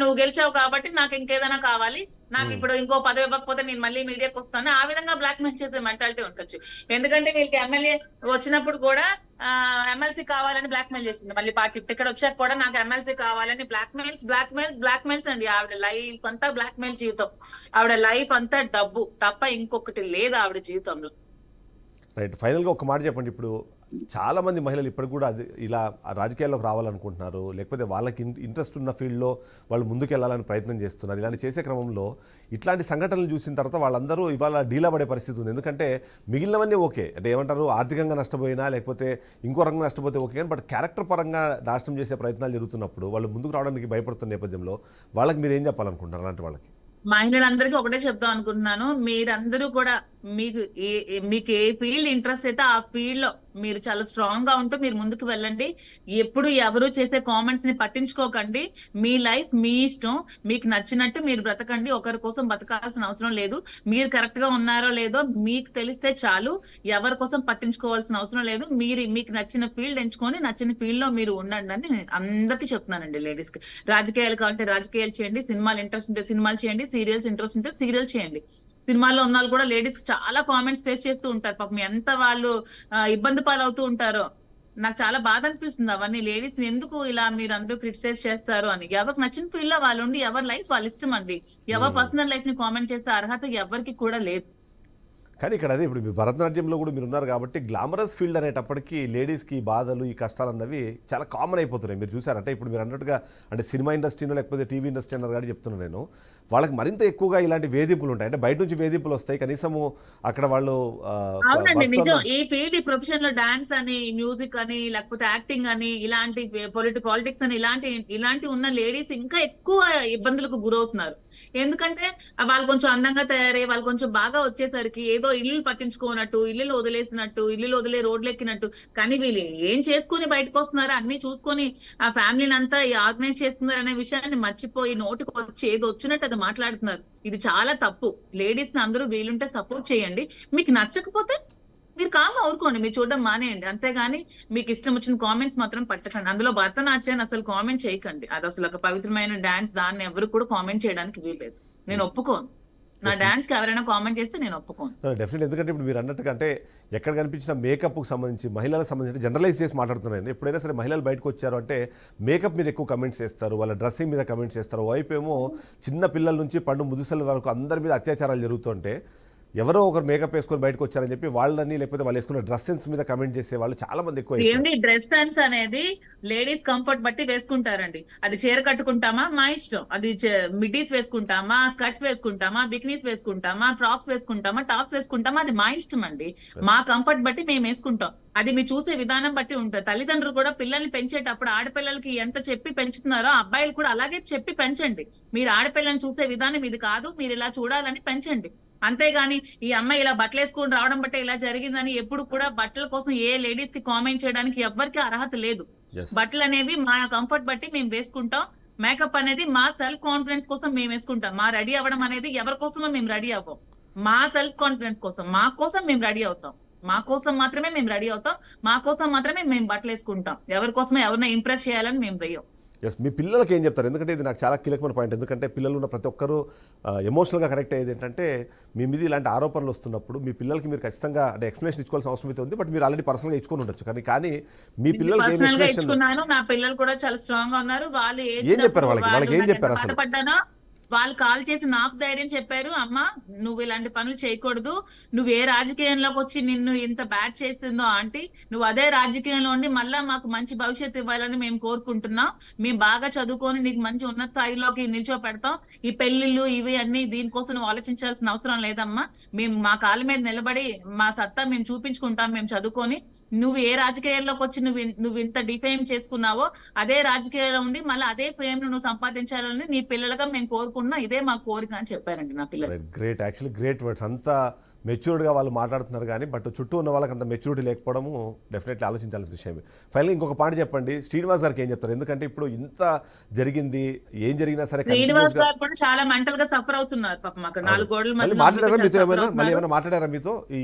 నువ్వు గెలిచావు కాబట్టి నాకు ఇంకేదైనా కావాలి, నాకు ఇప్పుడు ఇంకో పదవి ఇవ్వకపోతే నేను మళ్ళీ మీడియాకి వస్తాను, ఆ విధంగా బ్లాక్ మెయిల్ చేసే మెంటాలిటీ ఉండొచ్చు. ఎందుకంటే వీళ్ళకి ఎమ్మెల్యే వచ్చినప్పుడు కూడా ఎమ్మెల్సీ కావాలని బ్లాక్ మెయిల్ చేసింది. మళ్ళీ పార్టీ టికెట్ వచ్చాక కూడా నాకు ఎమ్మెల్సీ కావాలని బ్లాక్ మెయిల్స్ అండి. ఆవిడ లైఫ్ అంతా బ్లాక్ మెయిల్ జీవితం. ఆవిడ లైఫ్ అంతా డబ్బు తప్ప ఇంకొకటి లేదు ఆవిడ జీవితంలో. రైట్. ఫైనల్గా ఒక మాట చెప్పండి. ఇప్పుడు చాలామంది మహిళలు ఇప్పటికి కూడా అది ఇలా రాజకీయాల్లోకి రావాలనుకుంటున్నారు, లేకపోతే వాళ్ళకి ఇంట్రెస్ట్ ఉన్న ఫీల్డ్లో వాళ్ళు ముందుకు వెళ్ళాలని ప్రయత్నం చేస్తున్నారు. ఇలాంటి చేసే క్రమంలో ఇట్లాంటి సంఘటనలు చూసిన తర్వాత వాళ్ళందరూ ఇవాళ డీలా పడే పరిస్థితి ఉంది. ఎందుకంటే మిగిలినవన్నీ ఓకే, అంటే ఏమంటారు, ఆర్థికంగా నష్టపోయినా లేకపోతే ఇంకో రకంగా నష్టపోతే ఓకే, కానీ బట్ క్యారెక్టర్ పరంగా నాశనం చేసే ప్రయత్నాలు జరుగుతున్నప్పుడు వాళ్ళు ముందుకు రావడానికి భయపడుతున్న నేపథ్యంలో వాళ్ళకి మీరు ఏం చెప్పాలనుకుంటారు అలాంటి వాళ్ళకి? మహిళలందరికీ ఒకటే చెప్దాం అనుకుంటున్నాను, మీరందరూ కూడా మీకు ఏ ఫీల్డ్ ఇంట్రెస్ట్ అయితే ఆ ఫీల్డ్ లో మీరు చాలా స్ట్రాంగ్ గా ఉంటూ మీరు ముందుకు వెళ్ళండి. ఎప్పుడు ఎవరు చేసే కామెంట్స్ ని పట్టించుకోకండి. మీ లైఫ్ మీ ఇష్టం, మీకు నచ్చినట్టు మీరు బ్రతకండి. ఒకరి కోసం బతకాల్సిన అవసరం లేదు. మీరు కరెక్ట్ గా ఉన్నారో లేదో మీకు తెలిస్తే చాలు. ఎవరి కోసం పట్టించుకోవాల్సిన అవసరం లేదు. మీకు నచ్చిన ఫీల్డ్ ఎంచుకొని నచ్చిన ఫీల్డ్ లో మీరు ఉండండి అని నేను అందరికీ చెప్తున్నానండి. లేడీస్ కి రాజకీయాలు కావాలంటే రాజకీయాలు చేయండి, సినిమాలు ఇంట్రెస్ట్ ఉంటే సినిమాలు చేయండి, సీరియల్స్ ఇంట్రెస్ట్ ఉంటే సీరియల్స్ చేయండి. సినిమాల్లో ఉన్న వాళ్ళు కూడా లేడీస్ చాలా కామెంట్స్ ఫేస్ చేస్తూ ఉంటారు. పాపం ఎంత వాళ్ళు ఇబ్బంది పాలవుతూ ఉంటారో. నాకు చాలా బాధ అనిపిస్తుంది అవన్నీ. లేడీస్ ఎందుకు ఇలా మీరు అందరూ క్రిటిసైజ్ చేస్తారు అని. ఎవరికి నచ్చిన ఫీల్డ్ లో వాళ్ళు ఉండి ఎవరి లైఫ్ వాళ్ళ ఇష్టం అండి. ఎవరి పర్సనల్ లైఫ్ ని కామెంట్ చేసే అర్హత ఎవరికి కూడా లేదు. కానీ ఇక్కడ అదే, ఇప్పుడు మీ భరతనాట్యంలో కూడా మీరు ఉన్నారు కాబట్టి గ్లామరస్ ఫీల్డ్ అనేటప్పటికీ లేడీస్కి బాధలు ఈ కష్టాలు అన్నవి చాలా కామన్ అయిపోతున్నాయి. మీరు చూసారంటే ఇప్పుడు మీరు అన్నట్టుగా అంటే సినిమా ఇండస్ట్రీనో లేకపోతే టీవీ ఇండస్ట్రీ అన్నారు కానీ చెప్తున్నాను నేను, వాళ్ళకి మరింత ఎక్కువగా ఇలాంటి వేధింపులు ఉంటాయి. అంటే బయట నుంచి వేధింపులు వస్తాయి, కనీసము అక్కడ వాళ్ళు అవునండి నిజం. ఈ ఫీల్డ్, ఈ ప్రొఫెషన్ లో డాన్స్ అని, మ్యూజిక్ అని, లేకపోతే యాక్టింగ్ అని, ఇలాంటి పాలిటిక్స్ అని ఇలాంటి ఉన్న లేడీస్ ఇంకా ఎక్కువ ఇబ్బందులకు గురవుతున్నారు. ఎందుకంటే వాళ్ళు కొంచెం అందంగా తయారై వాళ్ళు కొంచెం బాగా వచ్చేసరికి ఏదో ఇల్లు పట్టించుకోనట్టు, ఇల్లు వదిలేసినట్టు, ఇల్లు వదిలే రోడ్లు ఎక్కినట్టు. కానీ వీళ్ళు ఏం చేసుకుని బయటకు వస్తున్నారు, అన్ని చూసుకొని ఆ ఫ్యామిలీని అంతా ఆర్గనైజ్ చేస్తున్నారు అనే విషయాన్ని మర్చిపోయి నోటికి వచ్చి ఏదో వచ్చినట్టు అది మాట్లాడుతున్నారు. ఇది చాలా తప్పు. లేడీస్ ని అందరూ వీలుంటే సపోర్ట్ చేయండి. మీకు నచ్చకపోతే మీరు కామ్గా ఊరుకోండి, మీరు చూడడం మానేయండి. అంతేగాని మీకు ఇష్టం వచ్చిన కామెంట్స్ మాత్రం పట్టకండి. అందులో భరతనాట్యాన్ని అసలు కామెంట్ చేయకండి. అది అసలు ఒక పవిత్రమైన డాన్స్, దాన్ని ఎవరు కూడా కామెంట్ చేయడానికి వీల్లేదు. నేను ఒప్పుకోను. నా డాన్స్ కి ఎవరైనా కామెంట్ చేస్తే నేను ఒప్పుకోను. డెఫినెట్. ఎందుకంటే ఇప్పుడు మీరు అన్నట్టుగా అంటే ఎక్కడ కనిపించిన మేకప్కి సంబంధించి మహిళలకు సంబంధించి జనరలైజ్ చేసి మాట్లాడుతున్నాను. ఎప్పుడైనా సరే మహిళలు బయటకు వచ్చారు అంటే మేకప్ మీద ఎక్కువ కమెంట్స్ చేస్తారు, వాళ్ళ డ్రెస్సింగ్ మీద కమెంట్స్ చేస్తారు. వైపు ఏమో చిన్న పిల్లల నుంచి పండు ముదుసల వరకు అందరి మీద అత్యాచారాలు జరుగుతుంటే ఎవరో ఒకరు మేకప్ వేసుకొని బయటకు వచ్చారని చెప్పి వాళ్ళని, లేకపోతే వాళ్ళు వేసుకున్న డ్రెస్ సెన్స్ మీద కమెంట్ చేసే వాళ్ళు చాలా మంది ఎక్కువ. ఏంటి డ్రెస్ సెన్స్ అనేది లేడీస్ కంఫర్ట్ బట్టి వేసుకుంటారండి. అది చీర కట్టుకుంటామా మా ఇష్టం, అది మిడ్డీస్ వేసుకుంటామా, స్కర్ట్స్ వేసుకుంటామా, బికినీస్ వేసుకుంటామా, ఫ్రాక్స్ వేసుకుంటామా, టాప్స్ వేసుకుంటామా, అది మా ఇష్టం అండి. మా కంఫర్ట్ బట్టి మేము వేసుకుంటాం. అది మీరు చూసే విధానం బట్టి ఉంటుంది. తల్లిదండ్రులు కూడా పిల్లల్ని పెంచేటప్పుడు ఆడపిల్లలకి ఎంత చెప్పి పెంచుతున్నారో అబ్బాయిలు కూడా అలాగే చెప్పి పెంచండి. మీరు ఆడపిల్లని చూసే విధానం ఇది కాదు, మీరు ఇలా చూడాలని పెంచండి. అంతేగాని ఈ అమ్మాయి ఇలా బట్టలు వేసుకుని రావడం బట్టే ఇలా జరిగిందని ఎప్పుడు కూడా బట్టల కోసం ఏ లేడీస్ కి కామెంట్ చేయడానికి ఎవ్వరికి అర్హత లేదు. బట్టలు అనేవి మా కంఫర్ట్ బట్టి మేము వేసుకుంటాం. మేకప్ అనేది మా సెల్ఫ్ కాన్ఫిడెన్స్ కోసం మేము వేసుకుంటాం. మా రెడీ అవ్వడం అనేది ఎవరి కోసమో మేము రెడీ అవ్వం. మా సెల్ఫ్ కాన్ఫిడెన్స్ కోసం, మా కోసం మేము రెడీ అవుతాం. మా కోసం మాత్రమే మేము రెడీ అవుతాం. మా కోసం మాత్రమే మేము బట్టలు వేసుకుంటాం. ఎవరి కోసమో ఎవరిని ఇంప్రెస్ చేయాలని మేము వేయం. ఎస్. మీ పిల్లలకి ఏం చెప్తారు? ఎందుకంటే ఇది నాకు చాలా కీలకమైన పాయింట్. ఎందుకంటే పిల్లలు ఉన్న ప్రతి ఒక్కరూ ఎమోషనల్గా కనెక్ట్ అయ్యేది ఏంటంటే మీ మీద ఇలాంటి ఆరోపణలు వస్తున్నప్పుడు మీ పిల్లలకి మీరు ఖచ్చితంగా అంటే ఎక్స్ప్లెనేషన్ ఇచ్చుకోవాల్సిన అవసరం అయితే ఉంది. బట్ మీరు ఆల్రెడీ పర్సనల్గా ఇచ్చుకొని ఉండొచ్చు. కానీ మీ పిల్లలకి ఇచ్చుకున్నాను. నా పిల్లలు కూడా చాలా స్ట్రాంగ్ గా ఉన్నారు. వాళ్ళు ఏం చెప్పారు? వాళ్ళకి ఏం చెప్పారు అసలు? బాధపడ్డానో వాళ్ళు కాల్ చేసి నాకు ధైర్యం చెప్పారు. అమ్మా నువ్వు ఇలాంటి పనులు చేయకూడదు, నువ్వు ఏ రాజకీయంలోకి వచ్చి నిన్ను ఇంత బ్యాడ్ చేస్తుందో ఆంటీ, నువ్వు అదే రాజకీయంలో ఉండి మళ్ళా మాకు మంచి భవిష్యత్తు ఇవ్వాలని మేము కోరుకుంటున్నాం. మేము బాగా చదువుకొని నీకు మంచి ఉన్నత స్థాయిలోకి నిల్చోపెడతాం. ఈ పెళ్లిళ్ళు ఇవి అన్ని దీనికోసం నువ్వు ఆలోచించాల్సిన అవసరం లేదమ్మా. మేము మా కాళ్ళ మీద నిలబడి మా సత్తా మేము చూపించుకుంటాం. మేము చదువుకొని నువ్వు ఏ రాజకీయాల్లోకి వచ్చి నువ్వు ఇంత డిఫేమ్ చేసుకున్నావో అదే రాజకీయాల్లో ఉండి మళ్ళీ అదే ఫేమ్ నువ్వు సంపాదించాలని నీ పిల్లలుగా మేము కోరుకుంటున్నా. ఇదే మా కోరిక అని చెప్పారండి నా పిల్లలు. గ్రేట్. Actually great words. అంతా మెచ్యూర్డ్గా వాళ్ళు మాట్లాడుతున్నారు కానీ బట్ చుట్టూ ఉన్న వాళ్ళకి అంత మెచ్యూరిటీ లేకపోవడము డెఫినెట్లీ ఆలోచించాల్సిన విషయమే. ఫైనల్గా ఇంకొక పాయింట్ చెప్పండి, శ్రీనివాస్ గారికి ఏం చెప్తారు? ఎందుకంటే ఇప్పుడు ఇంత జరిగింది, ఏం జరిగినా సరే శ్రీనివాస్ continuous గా- గారు కూడా చాలా మెంటల్ గా సఫర్ అవుతున్నారు పాపం, అక్కడ 4 గోడల మళ్ళీ మధ్య మాట్లాడారా మీతో? suffer మళ్ళీ అవుతున్నారు. ఏమైనా మాట్లాడారా మీతో ఈ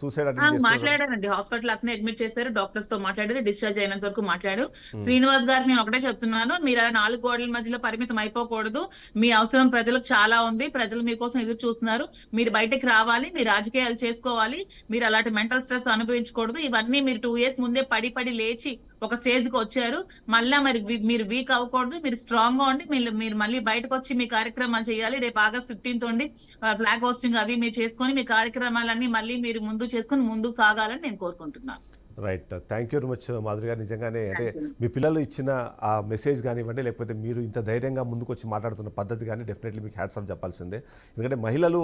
సూసైడ్ మాట్లాడారండి, హాస్పిటల్ అట్నే అడ్మిట్ చేశారు, డాక్టర్స్ తో మాట్లాడేది, డిశ్చార్జ్ అయినంత వరకు మాట్లాడారు. శ్రీనివాస్ గారికి నేను ఒకటే చెప్తున్నాను, మీరు అలా 4 గోడల మధ్యలో పరిమితం అయిపోకూడదు. మీ అవసరం ప్రజలకు చాలా ఉంది, ప్రజలు మీకోసం ఎదురు చూస్తున్నారు. మీరు బయటకు రావాలి, మీ రాజకీయాలు చేసుకోవాలి, మీరు అలాంటి మెంటల్ స్ట్రెస్ అనుభవించకూడదు. ఇవన్నీ మీరు 2 years ముందే పడి లేచి ఒక స్టేజ్ కి వచ్చారు. మళ్ళా మీరు వీక్ అవ్వకూడదు, మీరు స్ట్రాంగ్ గా ఉండి మీరు మళ్ళీ బయటకు వచ్చి మీ కార్యక్రమాలు చేయాలి. రేపు August 15th ఉండి ఫ్లాగ్ హోస్టింగ్ అవి మీరు చేసుకొని మీ కార్యక్రమాలన్నీ మళ్ళీ మీరు ముందు చేసుకొని ముందుకు సాగాలని నేను కోరుకుంటున్నాను. Right, thank you very much Madhuri గారు. నిజంగానే అంటే Thank you. మీ పిల్లలు ఇచ్చిన ఆ మెసేజ్ కానివ్వండి, లేకపోతే మీరు ఇంత ధైర్యంగా ముందుకు వచ్చి మాట్లాడుతున్న పద్ధతి కానీ డెఫినెట్లీ మీకు హ్యాట్స్ ఆఫ్ చెప్పాల్సిందే. ఎందుకంటే మహిళలు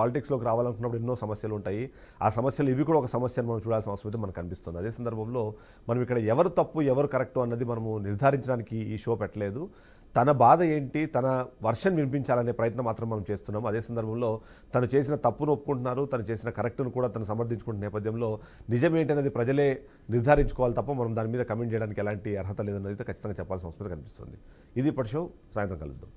పాలిటిక్స్లోకి రావాలనుకున్నప్పుడు ఎన్నో సమస్యలు ఉంటాయి. ఆ సమస్యలు ఇవి కూడా ఒక సమస్యను మనం చూడాల్సిన అవసరం అయితే మనకు కనిపిస్తుంది. అదే సందర్భంలో మనం ఇక్కడ ఎవరు తప్పు ఎవరు కరెక్టు అన్నది మనము నిర్ధారించడానికి ఈ షో పెట్టలేదు. తన బాధ ఏంటి, తన వర్షన్ వినిపించాలనే ప్రయత్నం మాత్రం మనం చేస్తున్నాం. అదే సందర్భంలో తను చేసిన తప్పును ఒప్పుకుంటున్నారు, తను చేసిన కరెక్ట్ను కూడా తను సమర్థించుకుంటున్న నేపథ్యంలో నిజం ఏంటనేది ప్రజలే నిర్ధారించుకోవాలి తప్ప మనం దాని మీద కమెంట్ చేయడానికి ఎలాంటి అర్హత లేదన్నది అయితే ఖచ్చితంగా చెప్పాల్సిన అవసరం కనిపిస్తుంది. ఇది ఇప్పటి షో, సాయంత్రం కలుద్దాం.